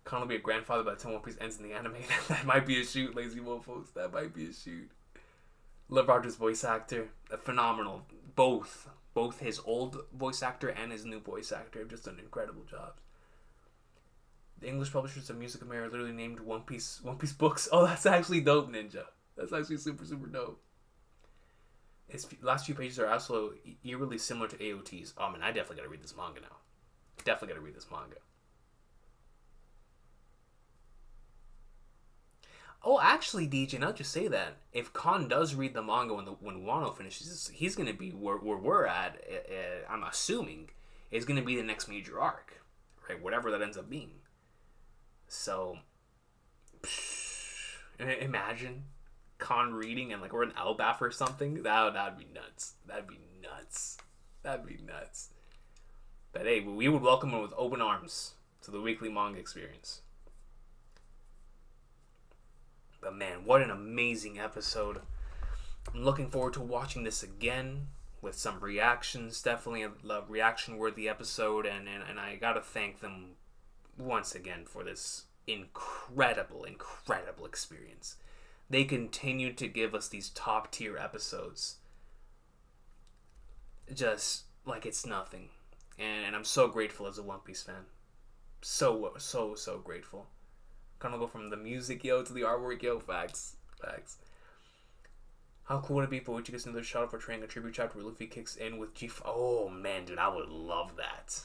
Khan will be a grandfather by the time One Piece ends in the anime. That might be a shoot, lazy mofos. That might be a shoot. Love Rogers' voice actor, phenomenal. Both his old voice actor and his new voice actor have just done incredible jobs. The English publishers of Music America literally named One Piece books. Oh, that's actually dope, Ninja. That's actually super dope. His last few pages are also eerily similar to AOT's. Oh man, I definitely gotta read this manga now. Definitely gotta read this manga. Oh, actually, DJ, not just say that. If Khan does read the manga when Wano finishes, he's going to be where we're at, I'm assuming, is going to be the next major arc. Right? Whatever that ends up being. So, imagine Khan reading and we're in Elbaf or something. That'd be nuts. That'd be nuts. But hey, we would welcome him with open arms to the weekly manga experience. But man, what an amazing episode. I'm looking forward to watching this again with some reactions. Definitely a reaction-worthy episode. And I gotta thank them once again for this incredible experience. They continue to give us these top-tier episodes. Just like it's nothing. And I'm so grateful as a One Piece fan. So grateful. Gonna go from the music, yo, to the artwork, yo. Facts. How cool would it be if Oichi gets another shot for portraying a tribute chapter where Luffy kicks in with G5? Oh, man, dude, I would love that.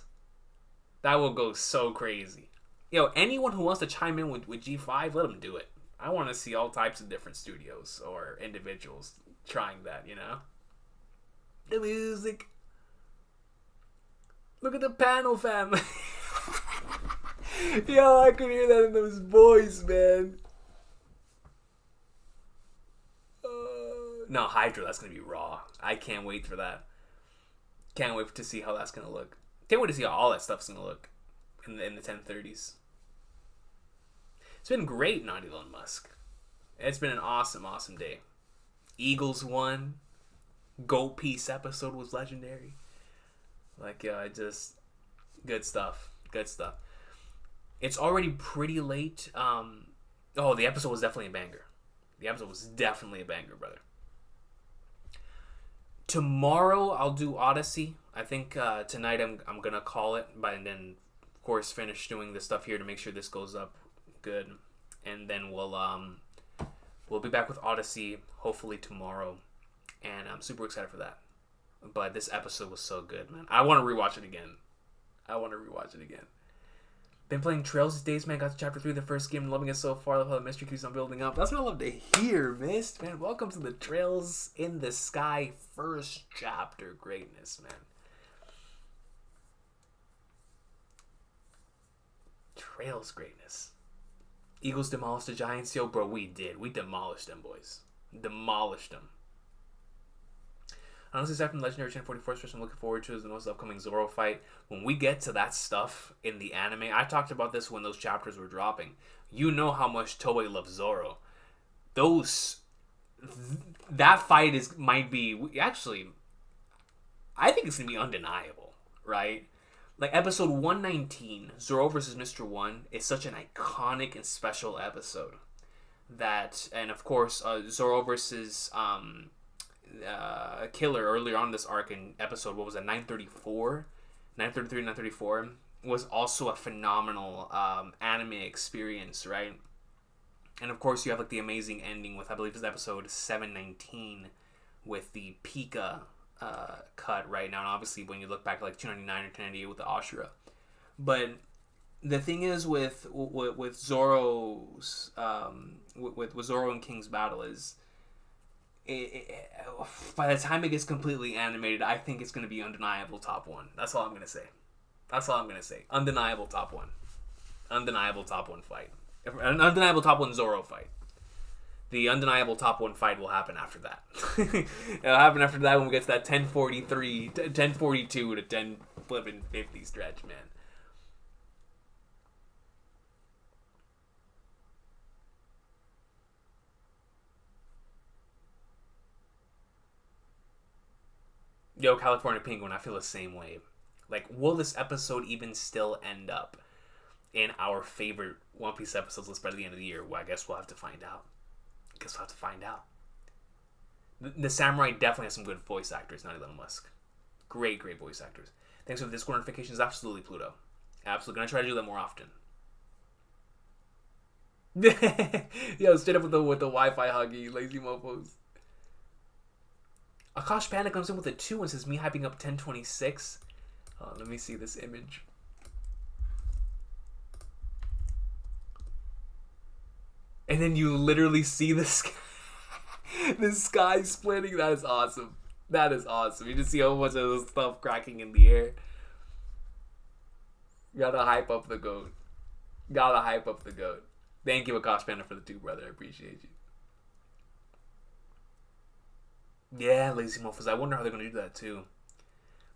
That would go so crazy. Yo, anyone who wants to chime in with G5, let them do it. I want to see all types of different studios or individuals trying that, you know? The music. Look at the panel, fam. Yo, I could hear that in those voice, man. No, Hydra, that's going to be raw. I can't wait for that. Can't wait to see how that's going to look. Can't wait to see how all that stuff's going to look in the 1030s. It's been great, not Elon Musk. It's been an awesome day. Eagles won. Goat Piece episode was legendary. Good stuff. It's already pretty late. The episode was definitely a banger. Brother. Tomorrow I'll do Odyssey. I think tonight I'm gonna call it, and then of course finish doing the stuff here to make sure this goes up good, and then we'll be back with Odyssey hopefully tomorrow, and I'm super excited for that. But this episode was so good, man. I want to rewatch it again. Been playing Trails these days, man. Got to chapter 3 of the first game. Loving it so far. Love how the mystery keeps on building up. That's what I love to hear, Mist. Man, welcome to the Trails in the Sky first chapter greatness, man. Trails greatness. Eagles demolished the Giants. Yo, bro, we did. We demolished them, boys. Demolished them. Honestly, aside from Legendary Chain 44, which I'm looking forward to, is the most upcoming Zoro fight. When we get to that stuff in the anime, I talked about this when those chapters were dropping. You know how much Toei loves Zoro. That fight I think it's going to be undeniable, right? Like episode 119, Zoro versus Mr. One, is such an iconic and special episode. And of course, Zoro versus Killer earlier on this arc in episode, 934, 934 was also a phenomenal anime experience, right? And of course you have the amazing ending with, I believe it's episode 719 with the Pika cut right now, and obviously when you look back 299 or 298 with the Ashura. But The thing is with Zoro's with Zoro and King's battle is by the time it gets completely animated, I think it's going to be undeniable top one. That's all I'm going to say. Undeniable top one. Undeniable top one fight. An undeniable top one Zoro fight. The undeniable top one fight will happen after that. It'll happen after that when we get to that 1043, 1042 to 1050 stretch, man. Yo, California Penguin, I feel the same way. Like, will this episode even still end up in our favorite One Piece episodes list by the end of the year? Well, I guess we'll have to find out. The Samurai definitely has some good voice actors, Naughty Little Musk. Great voice actors. Thanks for the Discord notifications. Absolutely, Pluto. Absolutely. Gonna try to do that more often. Yo, straight up with the Wi-Fi huggy, lazy mofos. Akash Panda comes in with a 2 and says, me hyping up 1026. Let me see this image. And then you literally see the sky splitting. That is awesome. You just see a whole bunch of stuff cracking in the air. Gotta hype up the goat. Thank you, Akash Panda, for the 2, brother. I appreciate you. Yeah, lazy mofos. I wonder how they're going to do that, too.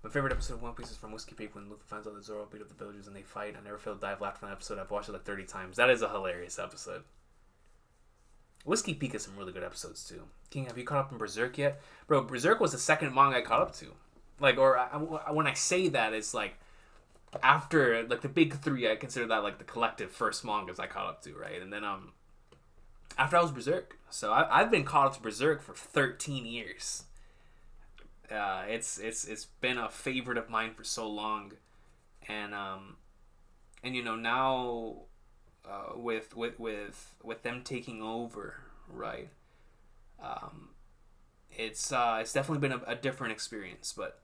My favorite episode of One Piece is from Whiskey Peak when Luffy finds out that Zoro beat up the villagers and they fight. I never failed to dive laughed from that episode. I've watched it like 30 times. That is a hilarious episode. Whiskey Peak has some really good episodes, too. King, have you caught up in Berserk yet? Bro, Berserk was the second manga I caught up to. Like, or when I say that, it's like, after, like, the big 3, I consider that, like, the collective first mangas I caught up to, right? And then, after I was Berserk. So I've been caught up to Berserk for 13 years. It's been a favorite of mine for so long, and you know, now with them taking over, right? It's definitely been a different experience, but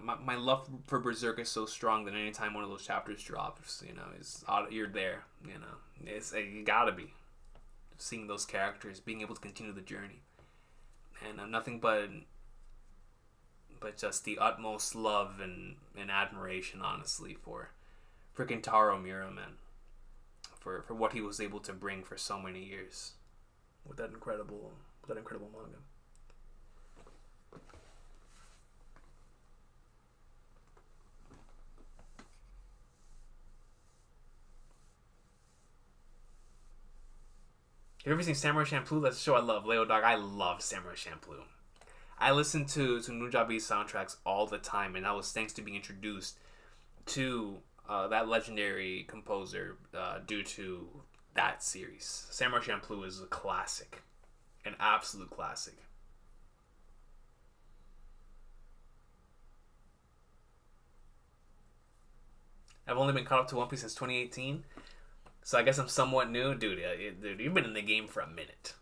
my love for Berserk is so strong that anytime one of those chapters drops, you know, you're there. You know, you gotta be. Seeing those characters, being able to continue the journey, and nothing but just the utmost love and admiration, honestly, for freaking Taro Mira, man, for what he was able to bring for so many years with that incredible manga. Have you ever seen Samurai Champloo? That's a show I love. Leo Dog, I love Samurai Champloo. I listen to Nujabi soundtracks all the time, and that was thanks to being introduced to that legendary composer due to that series. Samurai Champloo is a classic. An absolute classic. I've only been caught up to One Piece since 2018. So I guess I'm somewhat new. Dude, you've been in the game for a minute.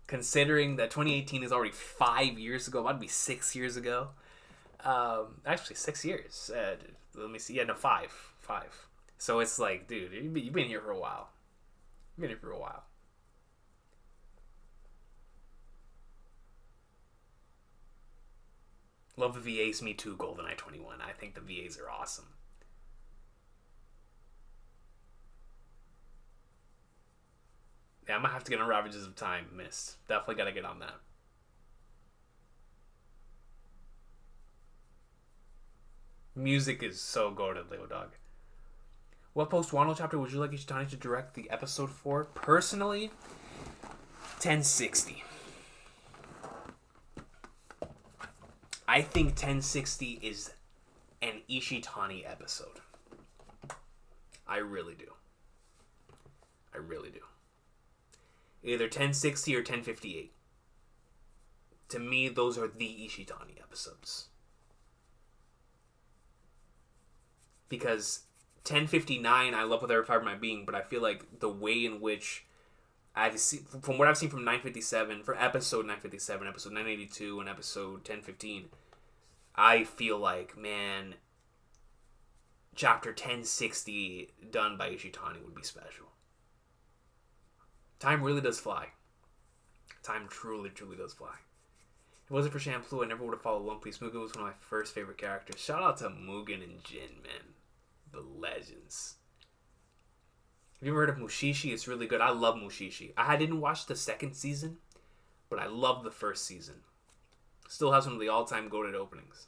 Considering that 2018 is already 5 years ago. About to be 6 years ago. Actually, 6 years. Let me see. Yeah, no, 5. So it's like, dude, you've been here for a while. Love the VAs. Me too, GoldenEye 21. I think the VAs are awesome. Yeah, I might have to get on Ravages of Time, Mist. Definitely gotta get on that. Music is so goated, Leo Dog. What post-Wano chapter would you like Ishitani to direct the episode for? Personally, 1060. I think 1060 is an Ishitani episode. I really do. Either 1060 or 1058. To me, those are the Ishitani episodes. Because 1059, I love with every fiber of my being, but I feel like the way in which I've seen, from what I've seen from 957, for episode 957, episode 982, and episode 1015, I feel like, man, chapter 1060 done by Ishitani would be special. Time really does fly. Time truly, truly does fly. If it wasn't for Shampoo, I never would have followed One Piece. Mugen was one of my first favorite characters. Shout out to Mugen and Jin, man. The legends. Have you ever heard of Mushishi? It's really good. I love Mushishi. I didn't watch the second season, but I love the first season. Still has one of the all-time goated openings.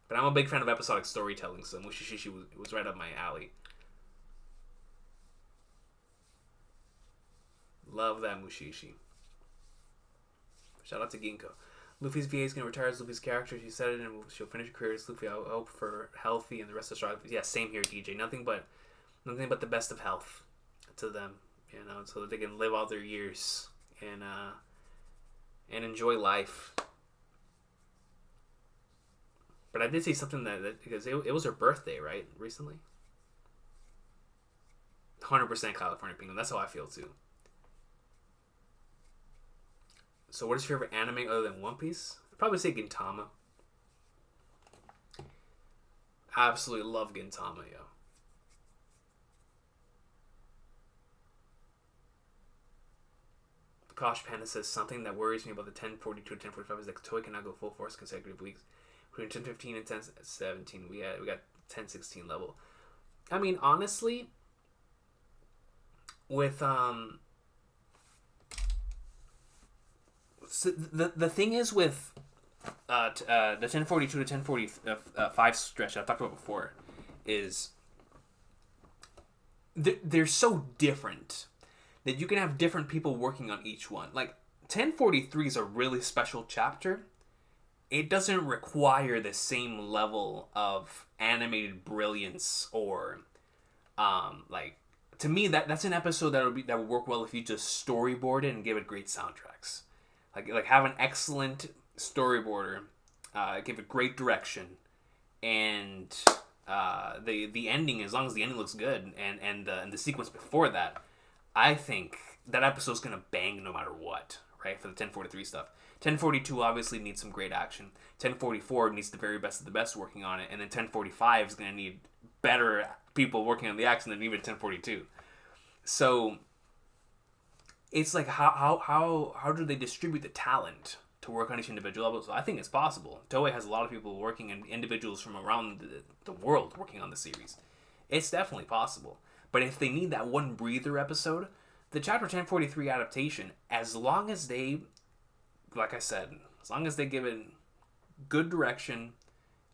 But I'm a big fan of episodic storytelling, so Mushishi was right up my alley. Love that Mushishi. Shout out to Ginkgo. Luffy's VA is going to retire as Luffy's character. She said it and she'll finish her career as Luffy. I hope for healthy and the rest of the yeah, same here, DJ. Nothing but the best of health to them, you know, so that they can live out their years and enjoy life. But I did see something that because it was her birthday, right? Recently. 100% California Penguin. That's how I feel too. So what is your favorite anime other than One Piece? I'd probably say Gintama. Absolutely love Gintama, yo. Kosh Panda says something that worries me about the 1042 to 1045 is that Toei cannot go full force consecutive weeks. Between 1015 and 1017, we got 1016 level. I mean, honestly, with so the thing is with the 1042 to 1045 stretch I've talked about before is they're so different that you can have different people working on each one. Like 1043 is a really special chapter. It doesn't require the same level of animated brilliance or like to me that's an episode that would work well if you just storyboard it and give it great soundtracks. Like have an excellent storyboarder, give it great direction, and the ending, as long as the ending looks good, and the sequence before that, I think that episode's gonna bang no matter what, right? For the 1043 stuff. 1042 obviously needs some great action. 1044 needs the very best of the best working on it, and then 1045 is gonna need better people working on the action than even 1042. So it's like how do they distribute the talent to work on each individual episode? I think it's possible. Toei has a lot of people working and individuals from around the world working on the series. It's definitely possible. But if they need that one breather episode, the Chapter 1043 adaptation, as long as they, like I said, as long as they give it good direction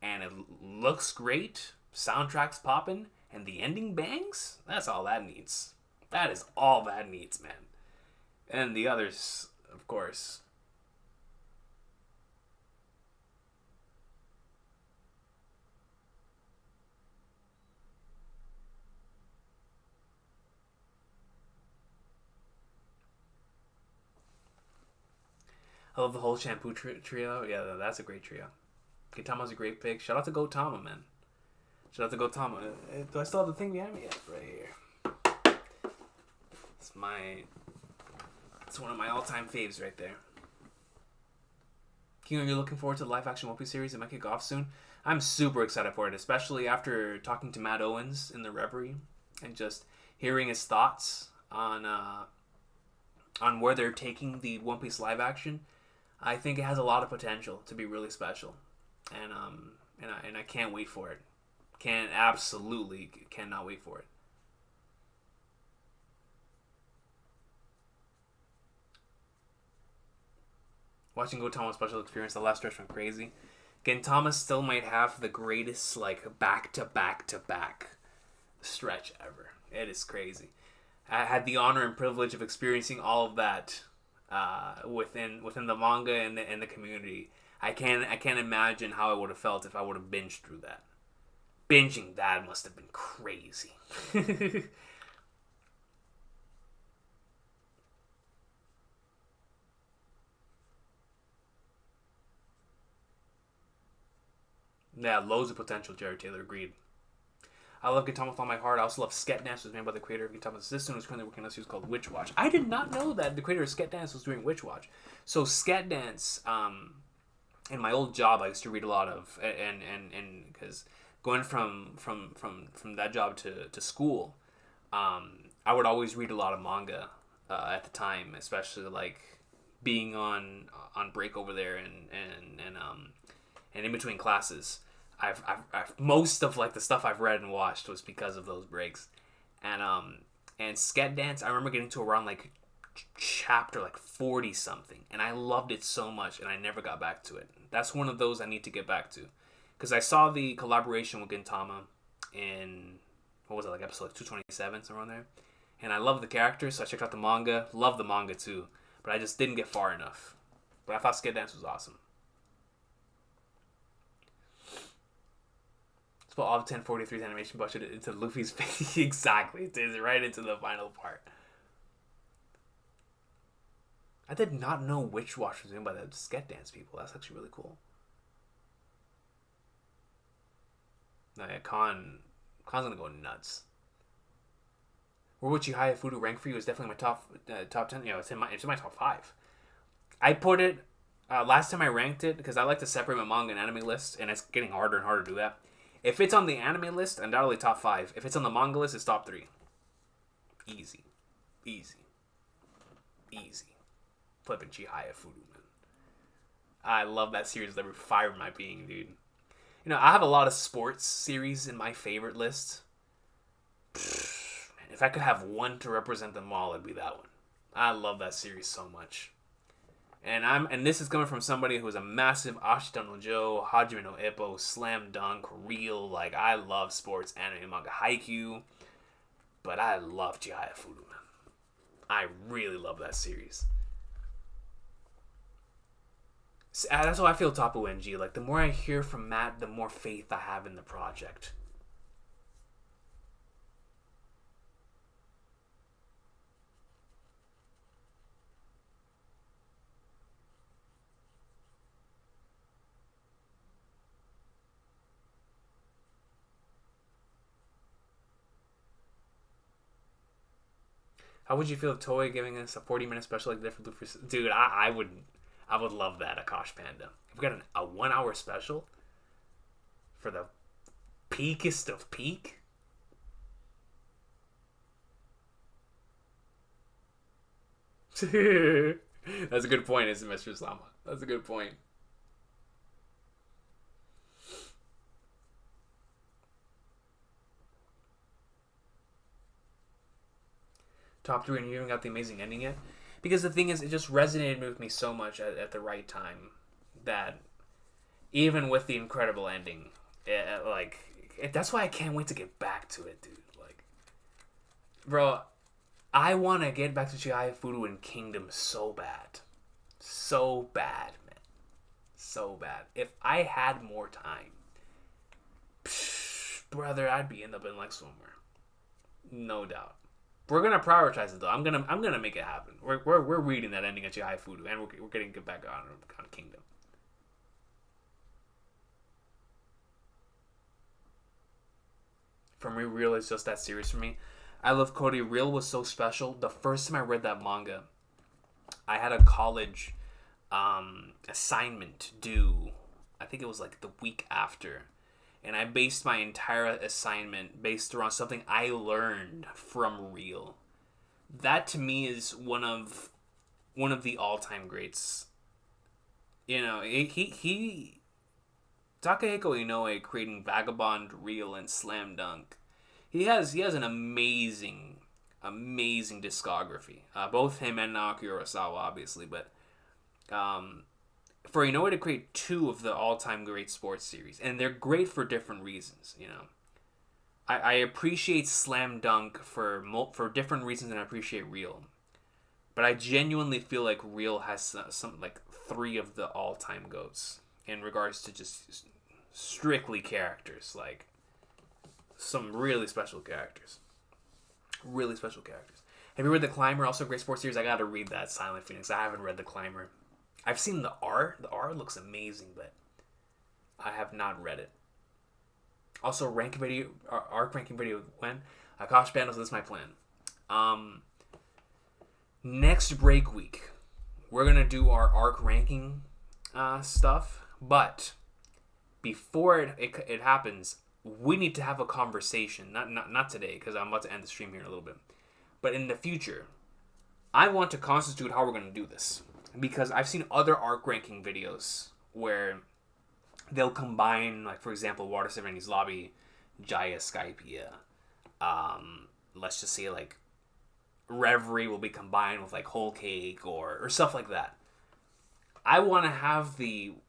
and it looks great, soundtrack's popping, and the ending bangs, that's all that needs. That is all that needs, man. And the others, of course. I love the whole Shampoo trio. Yeah, that's a great trio. Gintama's a great pick. Shout out to Gotama, man. Shout out to Gotama. Do I still have the thing behind me? Yeah, right here. It's one of my all-time faves right there. King, are you looking forward to the live-action One Piece series? It might kick off soon. I'm super excited for it, especially after talking to Matt Owens in the Reverie and just hearing his thoughts on where they're taking the One Piece live-action. I think it has a lot of potential to be really special, and I can't wait for it. Absolutely cannot wait for it. Watching Gotama's special experience, the last stretch went crazy. Gintama still might have the greatest like back-to-back-to-back stretch ever. It is crazy. I had the honor and privilege of experiencing all of that within the manga and the community. I can't imagine how I would have felt if I would have binged through that. Binging that must have been crazy. Yeah, loads of potential, Jared Taylor. Agreed. I love Gintama with all my heart. I also love Sket Dance, was made by the creator of Gintama's assistant, who's currently working on a series called Witch Watch. I did not know that the creator of Sket Dance was doing Witch Watch. So Sket Dance, in my old job, I used to read a lot of, and because going from that job to school, I would always read a lot of manga at the time, especially like being on break over there and in between classes. I've most of like the stuff I've read and watched was because of those breaks, and Sket Dance. I remember getting to around like chapter like 40 something, and I loved it so much, and I never got back to it. That's one of those I need to get back to, because I saw the collaboration with Gintama in, what was it, like episode 227, somewhere around there, and I love the characters, so I checked out the manga. Love the manga too, but I just didn't get far enough. But I thought Sket Dance was awesome. Let's put all of 1043's animation budget into Luffy's face. Exactly, it is right into the final part. I did not know Witch Watch was doing by the Sket Dance people. That's actually really cool. No, yeah, Con's gonna go nuts. Where would Chihaya Fudu rank for you? Is definitely my top 10. You know, it's in my top 5. I put it last time I ranked it, because I like to separate my manga and anime list, and it's getting harder and harder to do that. If it's on the anime list, undoubtedly top 5. If it's on the manga list, it's top 3. Easy. Flipping Chihaya Fudu, man. I love that series. Every fiber of my being, dude. You know, I have a lot of sports series in my favorite list. Man, if I could have one to represent them all, it'd be that one. I love that series so much. And this is coming from somebody who is a massive Ashita no Joe, Hajime no Ippo, Slam Dunk, Real. Like, I love sports, anime, manga, Haikyuu. But I love Chihaya Fudu, man. I really love that series. That's how I feel Tapu NG. Like, the more I hear from Matt, the more faith I have in the project. How would you feel if Toei giving us a 40-minute special like that for Luffy? Dude, I would love that, Akash Panda. If we got a 1 hour special for the peakest of peak. That's a good point, isn't it, Mr. Slama? That's a good point. Top 3, and you haven't got the amazing ending yet? Because the thing is, it just resonated with me so much at the right time that even with the incredible ending, that's why I can't wait to get back to it, dude. Like, bro, I want to get back to Chihaya Fudu and Kingdom so bad. So bad, man. So bad. If I had more time, brother, I'd be end up in like somewhere. No doubt. We're gonna prioritize it though. I'm gonna make it happen. We're reading that ending at Chihaya Fudu, and we're getting get back on Kingdom. For me, Real is just that series for me. I love Cody. Real was so special. The first time I read that manga, I had a college assignment due. I think it was like the week after. And I based my entire assignment based around something I learned from Real. That to me is one of the all-time greats. You know, he Takehiko Inoue creating Vagabond, Real, and Slam Dunk. He has an amazing discography. Both him and Naoki Urasawa, obviously, but for Inoue to create 2 of the all-time great sports series, and they're great for different reasons, you know. I appreciate Slam Dunk for different reasons than I appreciate Real. But I genuinely feel like Real has some like 3 of the all-time GOATs in regards to just strictly characters, like some really special characters. Really special characters. Have you read The Climber? Also a great sports series. I gotta read that, Silent Phoenix. I haven't read The Climber. I've seen the art. The art looks amazing, but I have not read it. Also, arc ranking video when? Akash Bandos, this is my plan. Next break week, we're going to do our arc ranking stuff, but before it happens, we need to have a conversation. Not today, because I'm about to end the stream here in a little bit. But in the future, I want to constitute how we're going to do this. Because I've seen other arc ranking videos where they'll combine, like, for example, Water Serenity Lobby, Jaya Skypia. Let's just say, like, Reverie will be combined with, like, Whole Cake or stuff like that. I want to have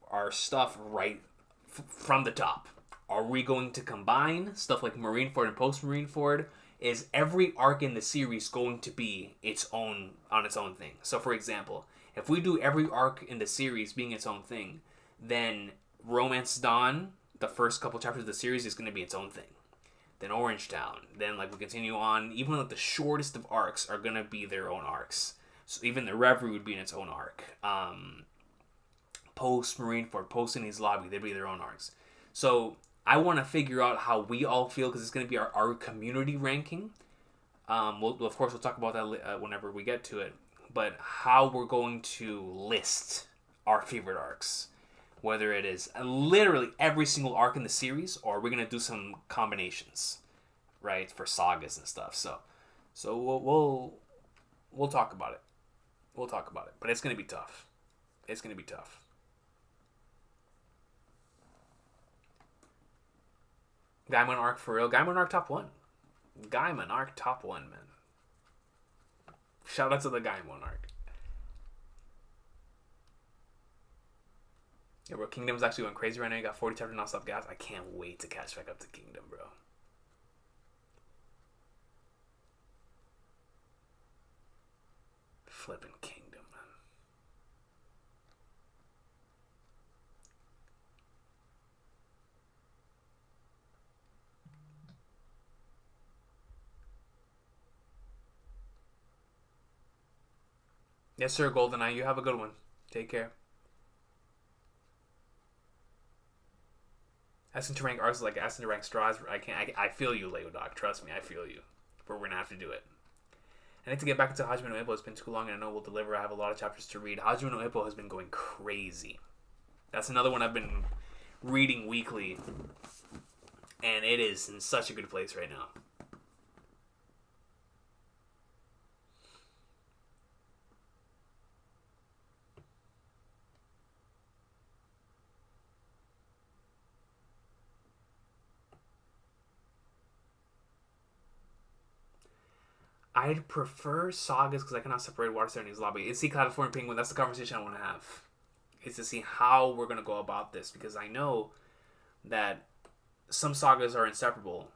our stuff right from the top. Are we going to combine stuff like Marineford and Post Marineford? Is every arc in the series going to be its own thing? So, for example, if we do every arc in the series being its own thing, then Romance Dawn, the first couple chapters of the series, is going to be its own thing. Then Orange Town. Then, like, we continue on. Even like the shortest of arcs are going to be their own arcs. So even the Reverie would be in its own arc. Post Marineford, Post Indies Lobby, they'd be their own arcs. So I want to figure out how we all feel, because it's going to be our community ranking. Of course, we'll talk about that whenever we get to it. But how we're going to list our favorite arcs. Whether it is literally every single arc in the series, or we're going to do some combinations, right, for sagas and stuff. So we'll talk about it. We'll talk about it. But it's going to be tough. It's going to be tough. Gaimon arc for real. Gaimon arc top 1. Gaimon arc top 1, man. Shout out to the Gaimon arc. Yeah, bro, Kingdom's actually going crazy right now. You got 40 chapters non-stop gas. I can't wait to catch back up to Kingdom, bro. Flipping Kingdom, man. Yes, sir, GoldenEye. You have a good one. Take care. Asking to rank arcs like asking to rank straws. I feel you, Leo Doc. Trust me, I feel you. But we're gonna have to do it. I need to get back into Hajime no Ippo. It's been too long, and I know we'll deliver. I have a lot of chapters to read. Hajime no Ippo has been going crazy. That's another one I've been reading weekly, and it is in such a good place right now. I'd prefer sagas because I cannot separate Water Serenity's Lobby. It's the California Penguin. That's the conversation I want to have. Is to see how we're going to go about this. Because I know that some sagas are inseparable.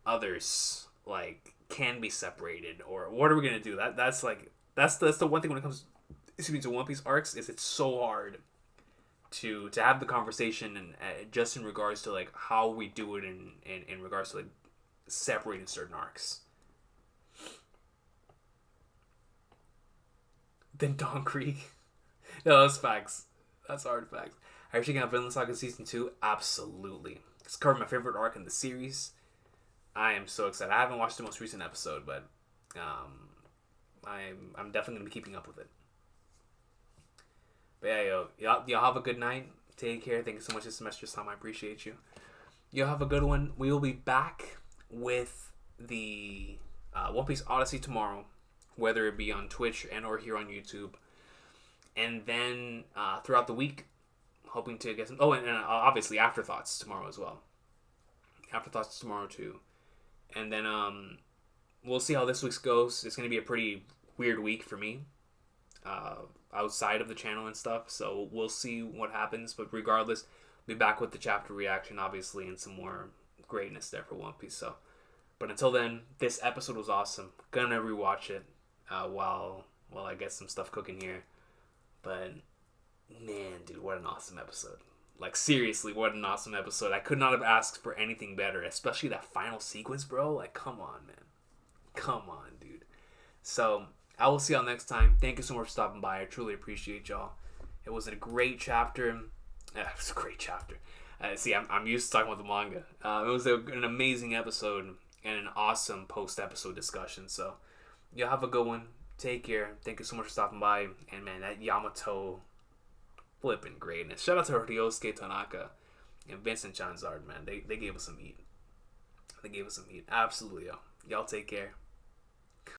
Others, like, can be separated. Or what are we going to do? That's the one thing when it comes to One Piece arcs, is it's so hard to have the conversation and just in regards to, like, how we do it in regards to, like, separating certain arcs. Then Dawn Creek. No, that's facts. That's hard facts. Are you checking out Vinland Saga Season 2? Absolutely. It's covered my favorite arc in the series. I am so excited. I haven't watched the most recent episode, but I'm definitely going to be keeping up with it. But yeah, y'all have a good night. Take care. Thank you so much this semester's time. I appreciate you. Y'all have a good one. We will be back with the One Piece Odyssey tomorrow, whether it be on Twitch and or here on YouTube. And then throughout the week, hoping to get some... Oh, and obviously Afterthoughts tomorrow as well. Afterthoughts tomorrow too. And then we'll see how this week's goes. It's going to be a pretty weird week for me. Outside of the channel and stuff. So we'll see what happens. But regardless, we'll be back with the chapter reaction, obviously, and some more greatness there for One Piece. So, but until then, this episode was awesome. Gonna rewatch it while I get some stuff cooking here. But man, dude, what an awesome episode. Like, seriously, what an awesome episode. I could not have asked for anything better, especially that final sequence, bro. Like, come on, man. Come on, dude. So, I will see y'all next time. Thank you so much for stopping by. I truly appreciate y'all. It was a great chapter. It was a great chapter. See, I'm used to talking about the manga. It was an amazing episode and an awesome post-episode discussion. So, y'all have a good one. Take care. Thank you so much for stopping by. And, man, that Yamato flipping greatness. Shout out to Ryosuke Tanaka and Vincent Chanzard, man. They gave us some heat. They gave us some heat. Absolutely, yo. Y'all take care.